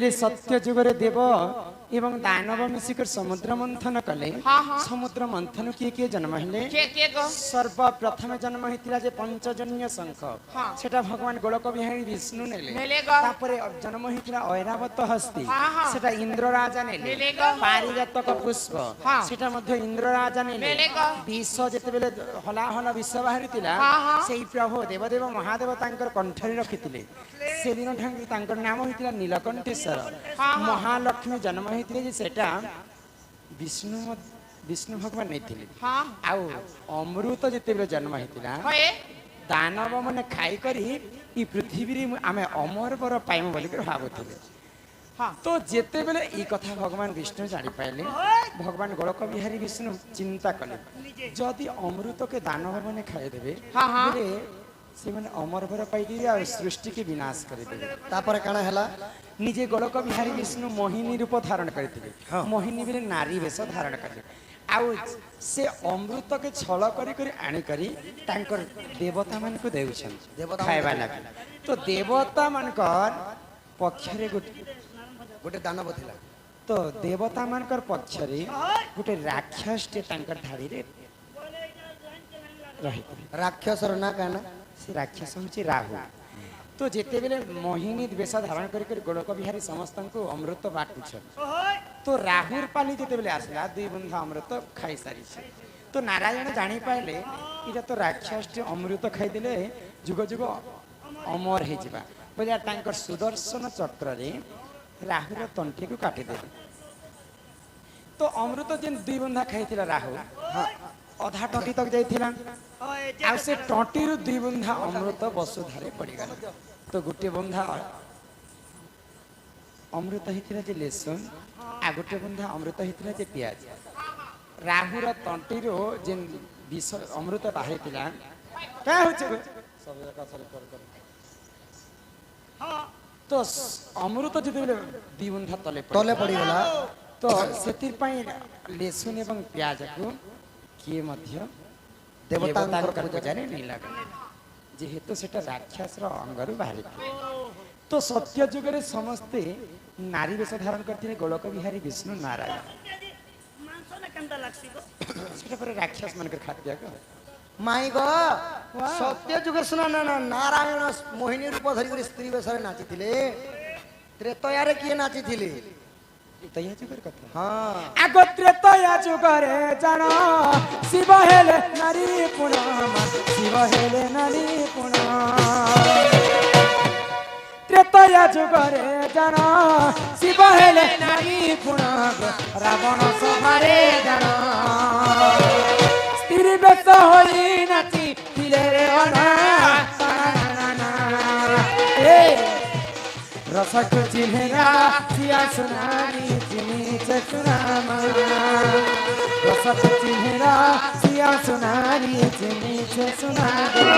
ଯେତେବେଳେ ସତ୍ୟ ଯୁଗରେ ଦେବ ଏବଂ ଦାନବ ମିଶିକରି ସମୁଦ୍ର ମନ୍ଥନ କଲେ ସମୁଦ୍ର ମନ୍ଥନ କିଏ ଜନ୍ମ ହେଲେ ସର୍ବପ୍ରଥମେ ଜନ୍ମ ହେଇଥିଲା ଯେ ପଞ୍ଚଜନ୍ୟ ଶଙ୍ଖ ସେଟା ଭଗବାନ ଗୋଳକ ବିହାରୀ ବିଷ୍ଣୁ ନେଲେ ତାପରେ ଜନ୍ମ ହେଇଥିଲା ଐରାବତ ହସ୍ତି ସେଟା ଇନ୍ଦ୍ର ରାଜା ନେଲେ ପାରିଜାତକ ପୁଷ୍ପ ସେଟା ମଧ୍ୟ ଇନ୍ଦ୍ର ରାଜା ନେଲେ ବିଷ ଯେତେବେଳେ ହଲା ହଲା ବିଷ ବାହାରିଥିଲା ସେଇ ପ୍ରଭୁ ଦେବଦେବ ମହାଦେବ ତାଙ୍କର କଣ୍ଠରେ ରଖିଥିଲେ ସେଦିନ ଠାରୁ ତାଙ୍କର ନାମ ହେଇଥିଲା ନୀଳକଣ୍ଠେଶ୍ୱର ମହାଲକ୍ଷ୍ମୀ ଜନ୍ମ ହେଇଥିଲେ ଯେ ସେଟା ବିଷ୍ଣୁ ଭଗବାନ ନେଇଥିଲେ ଆଉ ଅମୃତ ଯେତେବେଳେ ଜନ୍ମ ହେଇଥିଲା ଦାନବ ମାନେ ଖାଇକରି ଇ ପୃଥିବୀରେ ଆମେ ଅମର ବର ପାଇମୁ ବୋଲିକରି ଭାବୁଥିଲେ ତ ଯେତେବେଳେ এই କଥା ଭଗବାନ ବିଷ୍ଣୁ ଜାଣିପାରିଲେ ଭଗବାନ ଗୋଳକ ବିହାରୀ ବିଷ୍ଣୁ ଚିନ୍ତା କଲେ ଯଦି ଅମୃତକେ ଦାନବ ମାନେ ଖାଇଦେବେ ବୋଲେ ସେମାନେ ଅମର ବର ପାଇଯିବେ ଆଉ ସୃଷ୍ଟିକେ ବିନାଶ କରିଦେବେ ତାପରେ କାଣା ହେଲା ନିଜେ ଗୋଳକ ବିହାରୀ ବିଷ୍ଣୁ ମୋହିନୀ ରୂପ ଧାରଣ କରିଥିଲେ ମୋହିନୀ ବେଲେ ନାରୀ ବେଶ ଧାରଣ କଲେ ଆଉ ସେ ଅମୃତକେ ଛଳ କରି କରି ଆଣିକରି ତାଙ୍କର ଦେବତା ମାନଙ୍କୁ ଦେଉଛନ୍ତି ଖାଇବା ଲାଗି ତ ଦେବତା ମାନଙ୍କର ପକ୍ଷରେ ଗୋଟେ ଦାନବ ଥିଲା ତ ଦେବତା ମାନଙ୍କର ପକ୍ଷରେ ଗୋଟେ ରାକ୍ଷସଟେ ତାଙ୍କର ଧାଡିରେ ରହିଥିଲେ ରାକ୍ଷସର ନା କାଣା ସେ ରାକ୍ଷସ ହଉଛି ରାହୁ ତ ଯେତେବେଳେ ମୋହିନୀ ବେଶ ଧାରଣ କରି ଗୋଳକ ବିହାରୀ ସମସ୍ତଙ୍କୁ ଅମୃତ ବାଟୁଛନ୍ତି ତ ରାହୁର ପାଳି ଯେତେବେଳେ ଆସିଲା ଦୁଇ ବୁନ୍ଦା ଅମୃତ ଖାଇସାରିছে ତ ନାରାୟଣ ଜାଣିପାରିଲେ ଏଇଟା ତ ରାକ୍ଷସଟି ଅମୃତ ଖାଇଦେଲେ ଯୁଗ ଯୁଗ ଅମର ହେଇଯିବା ବୋଲେ ତାଙ୍କର ସୁଦର୍ଶନ ଚକ୍ରରେ ରାହୁର ତଣ୍ଟିକୁ କାଟିଦେଲେ ତ ଅମୃତ ଯେନ୍ ଦୁଇ ବୁନ୍ଦା ଖାଇଥିଲା ରାହୁ ଅଧା ତଣ୍ଟି ତକ ଯାଇଥିଲା ଆଉ ସେ ତଣ୍ଟିରୁ ଦୁଇ ବୁନ୍ଦା ଅମୃତ ବସୁଧାରେ ପଡିଗଲା ତ ଗୋଟିଏ ବୁନ୍ଦା ଅମୃତ ହେଇଥିଲା ଯେ ଲେସୁନ ଆଉ ଗୋଟେ ବୁନ୍ଦା ଅମୃତ ହେଇଥିଲା ଯେ ପିଆଜ ରାହୁର ତଣ୍ଟିରୁ ଯେନ୍ ବିଷ ଅମୃତ ବାହାରିଥିଲା କାଁ ହଉଛି ତ ଅମୃତ ଯେତେବେଳେ ଦୁଇ ବୁନ୍ଦା ତଲେ ପଡିଗଲା ତ ସେଥିପାଇଁ ଲେସୁନ ଏବଂ ପିଆଜକୁ କିଏ ମଧ୍ୟ ଦେବତାଙ୍କ ପୂଜାରେ ନେଇ ଲାଗିଲେ ଯେହେତୁ ସେଟା ରାକ୍ଷସର ଅଙ୍ଗରୁ ବାହାରିଥିଲା ତ ସତ୍ୟ ଯୁଗରେ ସମସ୍ତେ ନାରୀ ବେଶ ଧାରଣ କରିଥିଲେ ଗୋଳକ ବିହାରୀ ବିଷ୍ଣୁ ନାରାୟଣ ସେଟା ପରେ ରାକ୍ଷସ ମାନଙ୍କର ଖାଦ୍ୟ ମାଇ ଗ ସତ୍ୟ ଯୁଗରେ ଶୁଣ ନା ନାରାୟଣ ମୋହିନୀ ରୂପ ଧରିକରି ସ୍ତ୍ରୀ ବେଶରେ ନାଚିଥିଲେ ତ୍ରେତୟାରେ କିଏ ନାଚିଥିଲେ ତ୍ରେତୟା ଯୁଗର କଥା ହଁ ଆଗ ତ୍ରେତୟା ଯୁଗରେ ଜାଣ ଶିବ ହେଲେ ନାରୀ ପୁଣ ଶିବ ହେଲେ ନାରୀ ପୁଣ ତ୍ରେତୟା ଯୁଗରେ ଜାଣ ଶିବ ହେଲେ ନାରୀ ପୁଣ ରାବଣ ସଭାରେ ଜାଣ ସ୍ତ୍ରୀ ବେଶ ହୋଇ ନାଚି ଥିଲେ ରେ रसक चिन्हरा सिया सुनारी चिनी सुनामा रसक चिन्हरा सिया सुनारी चिनी सुनारी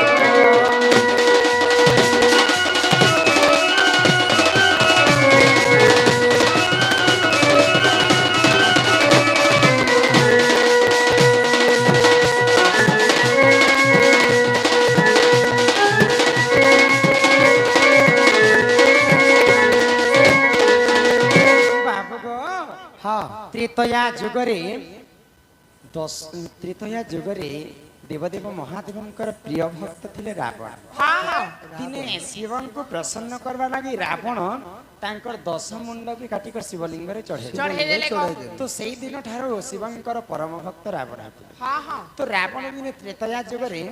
ତ୍ରେତୟା ଯୁଗରେ ଦେବଦେବ ମହାଦେବଙ୍କର ପ୍ରିୟ ଭକ୍ତ ଥିଲେ ରାବଣ ଦିନେ ଶିବଙ୍କୁ ପ୍ରସନ୍ନ କରିବା ଲାଗି ରାବଣ ତାଙ୍କର 10 ମୁଣ୍ଡକୁ କାଟିକରି ଶିବଲିଙ୍ଗରେ ଚଢେଇଦେଲେ ତ ସେଇ ଦିନ ଠାରୁ ଶିବଙ୍କର ପରମ ଭକ୍ତ ରାବଣ ତ ରାବଣ ଦିନେ ତ୍ରେତୟା ଯୁଗରେ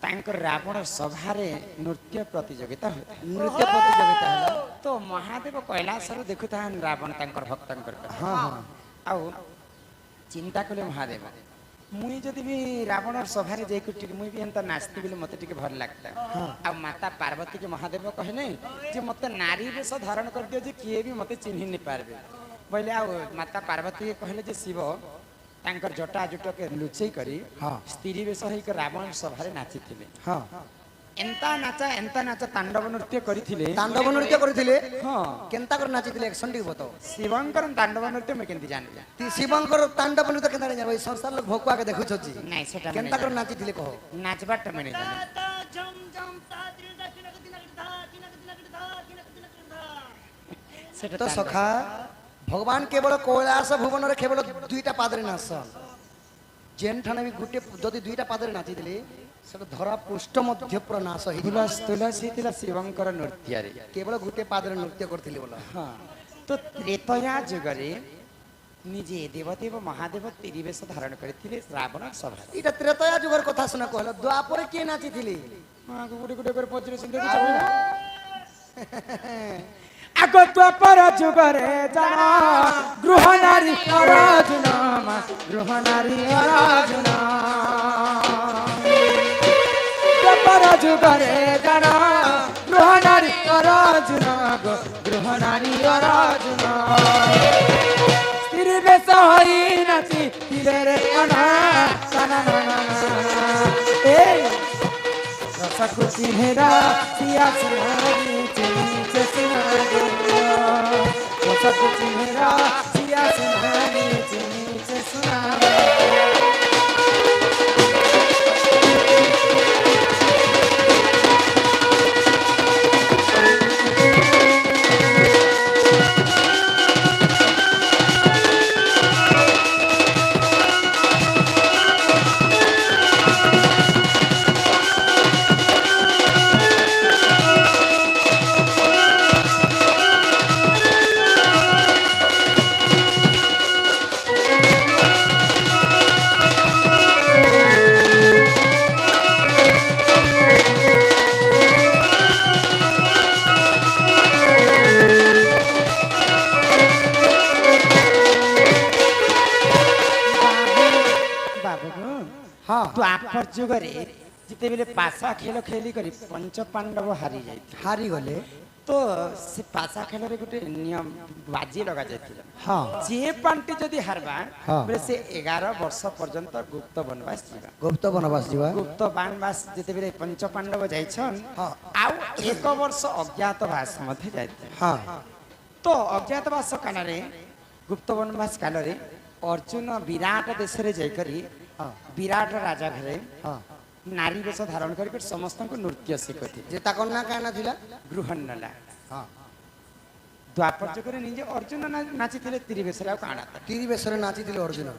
ତାଙ୍କର ରାବଣ ସଭାରେ ନୃତ୍ୟ ପ୍ରତିଯୋଗିତା ହେଲା ତ ମହାଦେବ କୈଳାସରୁ ଦେଖୁଥାନ୍ ରାବଣ ତାଙ୍କର ଭକ୍ତଙ୍କର ଆଉ ଚିନ୍ତା କଲେ ମହାଦେବ ମୁଇଁ ଯଦି ବି ରାବଣ ସଭାରେ ଯାଇକି ଟିକେ ମୁଇଁ ବି ଏନ୍ତା ନାଚତି ବୋଲି ମତେ ଟିକେ ଭଲ ଲାଗତା ଆଉ ମାତା ପାର୍ବତୀকে ମହାଦେବ କହିଲେ ଯେ ମତେ ନାରୀ ବେଶ ଧାରଣ କରିଦିଅ ଯେ କିଏ ବି ମତେ ଚିହ୍ନି ନି ପାରବେ ବୋଇଲେ ଆଉ ମାତା ପାର୍ବତୀ କହିଲେ ଯେ ଶିବ ତାଙ୍କର ଜଟା ଜୁଟକେ ଲୁଚେଇ କରି ସ୍ତ୍ରୀ ବେଶ ହେଇକି ରାବଣ ସଭାରେ ନାଚିଥିଲେ ଏନ୍ତା ନାଚ ତାଣ୍ଡବ ନୃତ୍ୟ କରିଥିଲେ ହଁ କେନ୍ତା କରି ନାଚିଥିଲେ ଏକ୍ସନ ଟିକେ ବତାओ ଶିବଙ୍କର ତାଣ୍ଡବ ନୃତ୍ୟ ମୁଁ କେମିତି ଜାଣିଲି ଶିବଙ୍କର ତାଣ୍ଡବ ନୃତ୍ୟ କେନ୍ତା ଜାଣିବା ଭାଇ ସଂସାର ଲୋକ ଭକୁଆ के ଦେଖୁଛଛି ନାଇଁ ସେଟା କେନ୍ତା କରି ନାଚିଥିଲେ କହ ନାଚବାଟା ମୁଁ ଜାଣି সেটা তো তার সখা ভগবান কেবল কৈলাস ভুবনের কেবল দুইটা পাদরে নাচ যেন ঠানে বি গুটে যদি দুইটা পাদরে নাচিଥିଲେ সেটা ধরা পୃଷ୍ଠ ମଧ୍ୟ ପୁରା ନାଶ ହେଇଯିବ ତୁଳସୀ ଥିଲା ଶିବଙ୍କର ନୃତ୍ୟରେ। କେବଳ ଗୋଟେ ପାଦରେ ନୃତ୍ୟ କରିଥିଲି ବୋଲ ହଁ ତ ତ୍ରେତୟା ଯୁଗରେ ନିଜେ ଦେବଦେବ ମହାଦେବ ତିରିବେଶ ଧାରଣ କରିଥିଲେ ରାବଣ ସଭାରେ। ଏଇଟା ତ୍ରେତୟା ଯୁଗର କଥା ଶୁଣ କହିଲ ଦ୍ୱାପରେ କିଏ ନାଚିଥିଲେ ଗୋଟେ ଗୋଟେ କରି ପଚାରୁଛନ୍ତି ଆଗ ଦ୍ୱାପର ଯୁଗରେ ଜାଣ ଗୃହ ନାରୀ ଅର୍ଜୁନ ଗୃହ ନାରୀ ଅର୍ଜୁନ ଦ୍ୱାପର ଯୁଗରେ ଜାଣ ଗୃହ ନାରୀ ଅର୍ଜୁନ ଗୃହ ନାରୀ ଅର୍ଜୁନ ସ୍ତ୍ରୀ ବେଶ ହୋଇ ନାଚି ଥିଲେ ଅନା ରସକୁ ଚିହ୍ନେରା ସିଆ ସୁନାରୀ ଚିହ୍ନିଛେ ସୁନାରୀ ରସକୁ ଚିହ୍ନେରା ସିଆ ସୁନାରୀ ଚିହ୍ନିଛେ ସୁନାରୀ। ଦ୍ୱାପର ଯୁଗରେ ଯେତେବେଳେ ପାଶା ଖେଳ ଖେଳି କରି ପଞ୍ଚ ପାଣ୍ଡବ ହାରି ଯାଇଥିଲେ ହାରିଗଲେ ତ ସେ ପାଶା ଖେଳରେ ଗୋଟେ ନିୟମ ବାଜି ଲଗା ଯାଇଥିଲା ହଁ ଯେ ପାଣ୍ଠି ଯଦି ହାରବା ହଁ। ବୋଲେ ସେ 11 ବର୍ଷ ପର୍ଯ୍ୟନ୍ତ ଗୁପ୍ତ ବନବାସ ଯିବା। ଗୁପ୍ତ ବନବାସ ଯିବା ଗୁପ୍ତ ବନବାସ ଯେତେବେଳେ ପଞ୍ଚ ପାଣ୍ଡବ ଯାଇଛନ୍ ହଁ। ଆଉ 1 ବର୍ଷ ଅଜ୍ଞାତବାସ ମଧ୍ୟ ଯାଇଥିଲେ। ହଁ ତ ଅଜ୍ଞାତବାସ କାଳରେ ଗୁପ୍ତ ବନବାସ କାଳରେ ଅର୍ଜୁନ ବିରାଟ ଦେଶରେ ଯାଇକରି ବିରାଟ ରାଜା ଘରେ ହଁ ନାରୀ ବେଶ ଧାରଣ କରି ସମସ୍ତଙ୍କୁ ନୃତ୍ୟ ଶିଖୁଥିଲେ। ଯେ ତାଙ୍କର ନାଁ କାଣା ଥିଲା ଗୃହନଲା ହଁ ଦ୍ୱାପର ଯୁଗରେ ନିଜେ ଅର୍ଜୁନ ନାଚିଥିଲେ ତ୍ରିବେଶରେ ଆଉ କାଣା ତିରି ବେଶରେ ନାଚିଥିଲେ ଅର୍ଜୁନ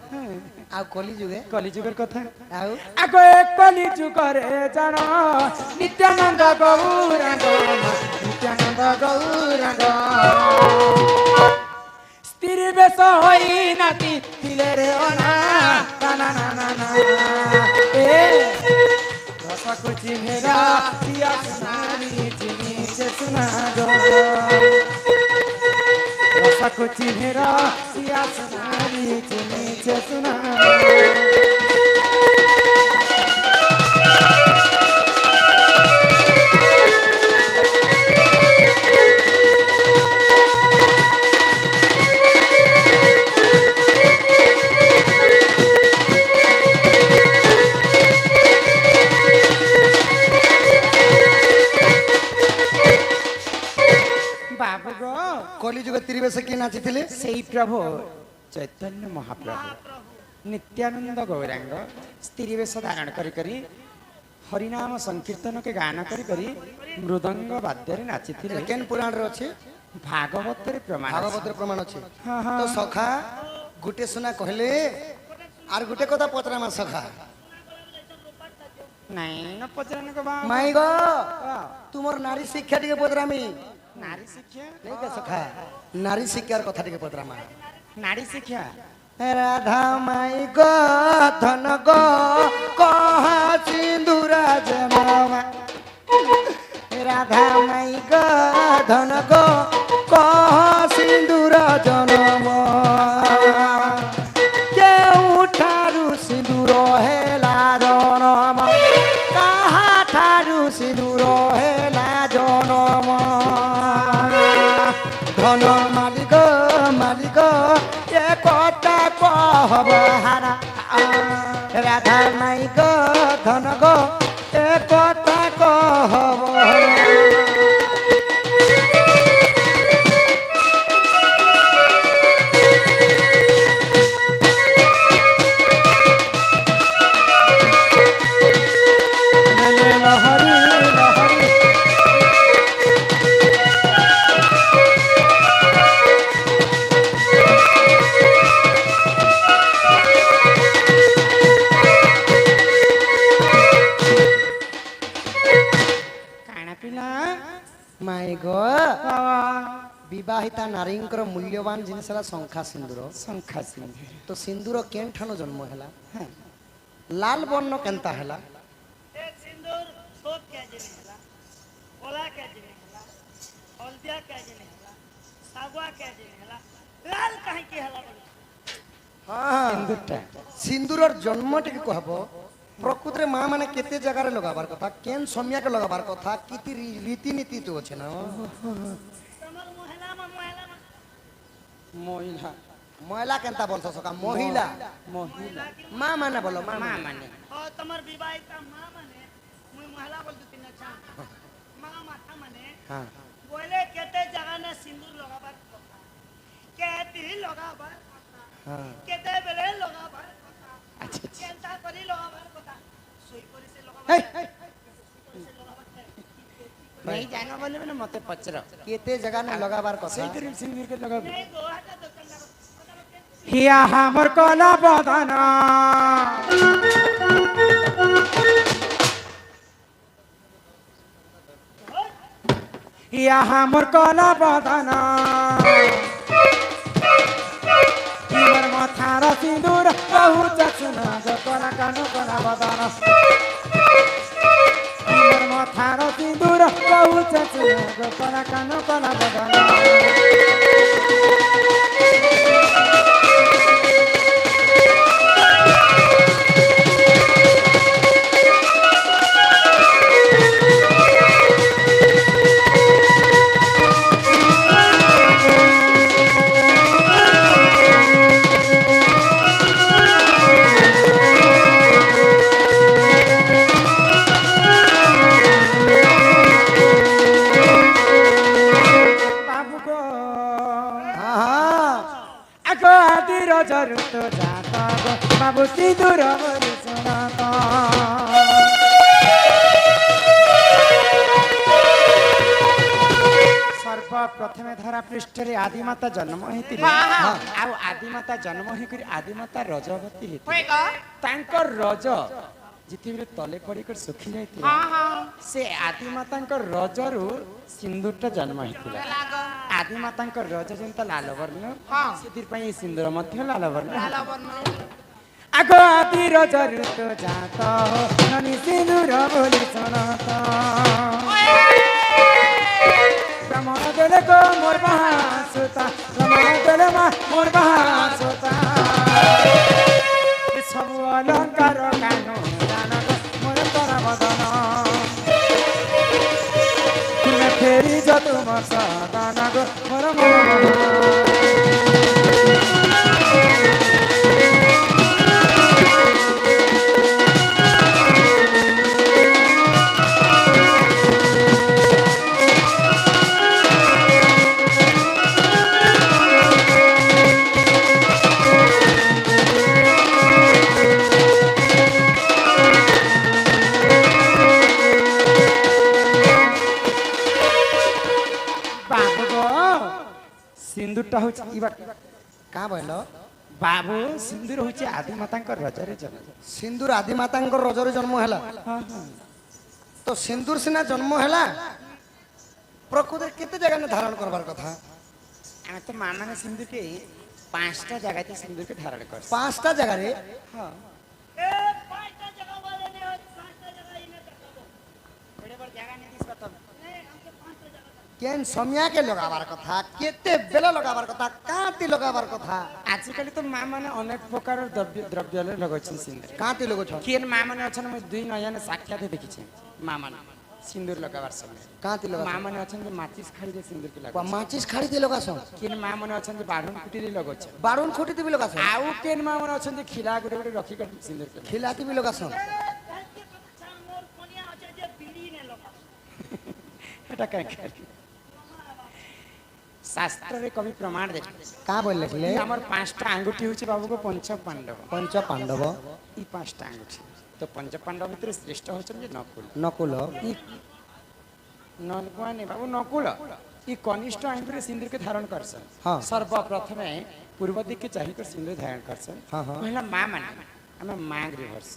ଆଉ କଲି ଯୁଗେ କଲି ଯୁଗର କଥା ଆଉ ଆଗ ଏ କଲି ଯୁଗରେ ଜାଣ ନିତ୍ୟାନନ୍ଦ ଗୌରାଙ୍ଗ ନିତ୍ୟାନନ୍ଦ ଗୌରାଙ୍ଗ ସ୍ତ୍ରୀ ବେଶ ହୋଇ ନାଚି ଥିଲେ ରେ ଅନା ନା ନା ନା ନା ଏ ରସକୁ ଚିହ୍ନେରା ସିଆ ସୁନାରୀ ଚିହ୍ନିଛେ ସୁନାର ରସକୁ ଚିହ୍ନେରା ସିଆ ସୁନାରୀ ଚିହ୍ନିଛେ ସୁନାର। କଲି ଯୁଗ ତିରି ବେଶ କିଏ ନାଚିଥିଲେ ସେଇ ପ୍ରଭୁ ଚୈତନ୍ୟ ମହାପ୍ରଭୁ ନିତ୍ୟାନନ୍ଦ ଗୌରାଙ୍ଗ ସ୍ତ୍ରୀ ବେଶ ଧାରଣ କରି କରି ହରିନାମ ସଂକୀର୍ତ୍ତନକେ ଗାନ କରି କରି ମୃଦଙ୍ଗ ବାଦ୍ୟରେ ନାଚିଥିଲେ। କେନ୍ ପୁରାଣରେ ଅଛି ଭାଗବତରେ ପ୍ରମାଣ ଅଛି। ଭାଗବତରେ ପ୍ରମାଣ ଅଛି ହଁ, ହଁ। ତ ସଖା ଗୋଟେ ସୁନା କହିଲେ আর গোটে কথা পচরামা সখা ନାଇଁ ନ ପଚାରନି କ ବା মাই গো তোমার নারী শিক্ষা টিকে পচরামি ନାରୀ ଶିକ୍ଷା নেই কে সখা নারী শিক্ষার কথা টিকে পচরামা ନାରୀ ଶିକ୍ଷା রাধা মাই গো ধন গো কহা সিন্দুরা জনমা রাধা মাই গো ধন গো কহা সিন্দুরা জনমা কেউঠারু সিন্দুর হেলা জনম কাহাঠারু সিন্দুর হেলা জনম ধন মালিক মালিক এ কথা কহব হারা রাধা নাই গো ধন গো এ কথা কহব লহরি লহরি ବିବାହିତା ନାରୀଙ୍କର ମୂଲ୍ୟବାନ ଜିନିଷ ହେଲା ଶଙ୍ଖା ସିନ୍ଦୁର। ଶଙ୍ଖା ସିନ୍ଦୁର। ତ ସିନ୍ଦୁର କେନ୍ ଠାନୁ ଜନ୍ମ ହେଲା? ଲାଲ ବର୍ଣ୍ଣ କେନ୍ତା ହେଲା? ए सिंदूर सोप के जने हला ओला के जने हला हल्दिया के जने हला सागवा के जने हला लाल काहे के हला बोले ହଁ ସିନ୍ଦୁରଟା ସିନ୍ଦୁରର ଜନ୍ମ ଟିକେ କହବ। ପ୍ରକୃତରେ ମା ମାନେ କେତେ ଜାଗାରେ ଲଗାବାର କଥା, କେନ୍ ସମୟକେ ଲଗାବାର କଥା, କିତି ରୀତିନୀତି ତ ଅଛି ନା। तमर महिला ମହିଳା ମହିଳା କେନ୍ତା ବୋଲଛ ସକା? ମହିଳା ମହିଳା ମା ମାନେ ବୋଲ ମା ମା ମାନେ। ମାନେ और तमर विवाहिता मां माने मुई महिला बोल दुती न छा मां माथा माने ହଁ बोले केते जगह ने सिंदूर लगाबार কথা केते लगाबार কথা ହଁ केते बेले लगाबार কথা আচ্ছা আচ্ছা केनता करी लगाबार কথা सोई करी से হেই, लगाबार नहीं जानो बोले बोले मते पचर କେତେ ଜାଗା ନେ ଲଗାବାର କଥା। ସେଇଥିରେ ସିନ୍ଦୁର କେ ଲଗାবি नहीं गो हटा दुकान लगा हिया हमर कला बदना हिया हमर कला बदना हिमर माथार सिंदूर बहुत चुना जकरा कानो कला बदना हिमर माथार सिंदूर बहुत चुना जकरा कानो कला बदना बाबू को ହଁ ହଁ आगो आदि रजर तो जाता गो बाबू सिंदूर बोली सुनाता सर्वप्रथमे धरा पृष्ठरे आदिमाता जन्म हेती आउ आदिमाता जन्म हेकरी आदिमाता रजवती हेती तांकर रज जितेबेले तले पड़िकर सुखी जाइथिला से आदिमातांकर रजरु सिंदूरटा जन्म हेतिला आदिमातांकर रज जेंता लाल वर्ण सेतिर पई सिंदूर मध्य लाल वर्ण आगो आदि रजरु तो जाता हो ननी सिंदूर बोली सुनाता ब्रह्मण देले को मोर बहासुता ब्रह्मण देले मा मोर बहासुता सब अलंकार कानो दानक मोर तोरा बदन तुमे फेरी जो तुम सदानक मोर बाबू गो सिंदूरटा होची इबा କାଁ ବୋଇଲ? बाबू सिंदूर होची आदिमातांकर रजरे जन्म ସିନ୍ଦୁର ଆଦିମାତାଙ୍କର ରଜରେ ଜନ୍ମ ହେଲା। हां हां ତ ସିନ୍ଦୁର ସିନା ଜନ୍ମ ହେଲା, ପ୍ରକୃତରେ କେତେ ଜାଗା ନେ ଧାରଣ କରବାର କଥା? ଆମେ ତ ମା ମାନେ ସିନ୍ଦୁର के 5टा जगह ते सिंदूर के धारण कर 5ଟା ଜାଗାରେ हां ए पांचटा जगह वाले ने पांचटा जगह इने तकाबो बड़े बड़ जगह नहीं दिस बता नहीं हमके पांचटा जगह କେନ୍ ସମୟକେ ଲଗାବାର କଥା, କେତେ ବେଲେ ଲଗାବାର କଥା, କାଁତି ଲଗାବାର କଥା, आजकल तो माँ माने अनेक प्रकार द्रव्य द्रव्य लगछन सिंदूर କାଁତି ଲଗଉଛ, केन माँ माने अछन म दुई नयन साक्षात देखि छै माँ माने सिंदूर लगाबार समय କାଁତି माँ ଲଗାଛ? माने अछन माचिस खाड़ी दे सिंदूर के लगा ମାଚିସ୍ ଖାଡ଼ି ଦେଇ ଲଗାଛ, केन माँ माने अछन बाढन कुटी रे लगछ ବାରୁଣ ଖୁଟି ବି ଲଗାଛ, आउ केन माँ माने अछन खिला गुटे गुटे रखी कर सिंदूर के ଖିଲାତି ବି ଲଗାଛ। धरती को छान मोर कोनिया আছে যে বিড়ি নে লগা एटा काय कर शास्त्र रे कवि प्रमाण दे କାଁ ବୋଇଲେ ଲେଖିଲେ? हमर 5टा अंगूठी होछि बाबू को पंच पांडव ପଞ୍ଚ ପାଣ୍ଡବ ई 5टा अंगूठी तो पंच पांडव भितर श्रेष्ठ होछन जे नकुल ନକୁଲ ई नलकुआने बाबू नकुल ई कनिष्ठ आंगुरे सिंदूर के धारण करसन हाँ। सर्वप्रथमे पूर्व दिक के चाहि कर सिंदूर धारण करसन हाँ, हाँ। पहिला मां माने हमें मांग रिवर्स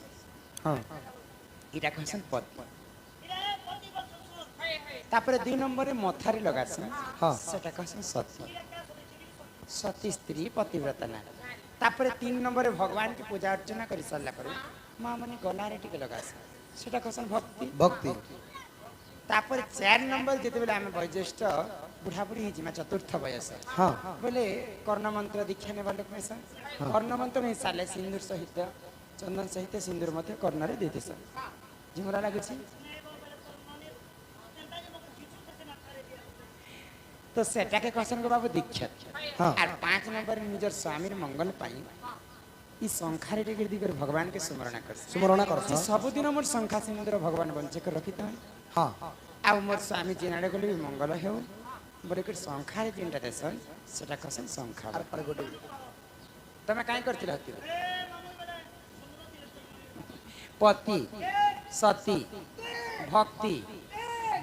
ହଁ इटा कहसन पद ইরে প্রতি বছর तापर 2 नंबर मथारे लगासी हाँ। सेटा कहसन सती सती स्त्री पतिव्रता ना तापर 3 नंबर भगवान की पूजा अर्चना कर सारला पर मां माने गलारे टिके लगासी सेटा कहसन भक्ति भक्ति तापर 4 नंबर जेते बेले आमे वयोज्येष्ठ बुढ़ा बुढ़ी जिमा चतुर्थ वयस हाँ बोले कर्ण मंत्र दीक्षा ने बालक में कर्ण मंत्र में साले सिंदूर सहित चंदन सहित सिंदूर मध्य कर्ण रे देते सर जिमरा लागु छी तो सेटा के क्वेश्चन को बाबू दीक्षा हाँ। और 5 नंबर निजर स्वामी रे मंगल पाई ई संखारे रे गिरदी कर भगवान के स्मरण कर सुमरणा कर सब दिन मोर संखा सिंदूर भगवान बंचे कर रखिता हाँ आ मोर स्वामी जिनाडे गले भी मंगल हेउ बरे कर संखारे जिनटा देसन सेटा क्वेश्चन संखा अरे गोटे तमे काई करथिल हती पति सती भक्ति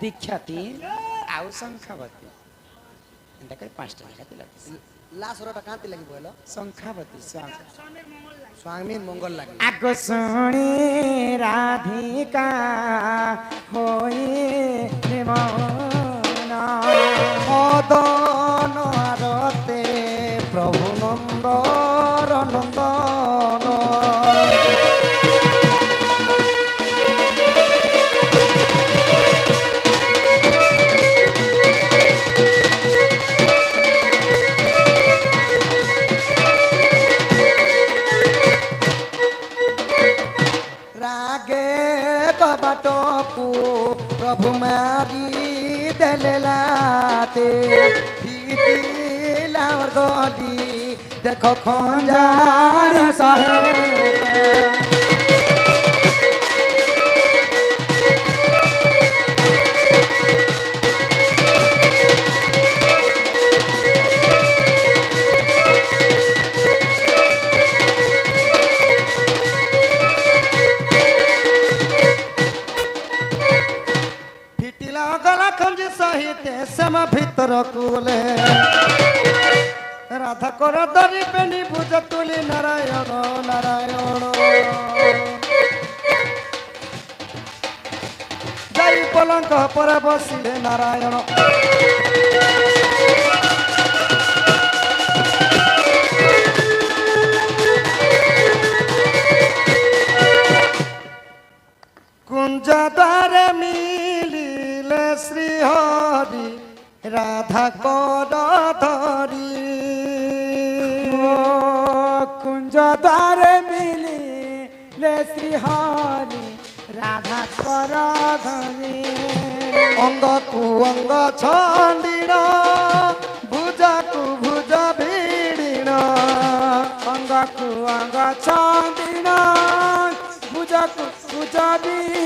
दीक्षाती आउ संखावती एंता कर 5 टा लिखा दिला लास्ट रोटा कांति लगी बोलो संखावती स्वामी मंगल लगी आगो सुनी राधिका होई निमना मदन आरते प्रभु नंदर नंदन रागे कबाटकू प्रभु मारी देलाते फीटिला गडी देखो खंजार सहे फिटिला गला खंज सहित सम भीतर कुले राधा कर दरी पेनी बुझ तुली नारायण नारायण जाई पलंक पर बसिले नारायण कुंज द्वारे मिलिले श्री हरि राधा कर धरी कुंज द्वारे मिली ले श्री हरि राधा कर धरी अंग कु अंग छंदिण भुज कु भुज भिड़िण अंग कु अंग छंदिन भुज कु भुज भी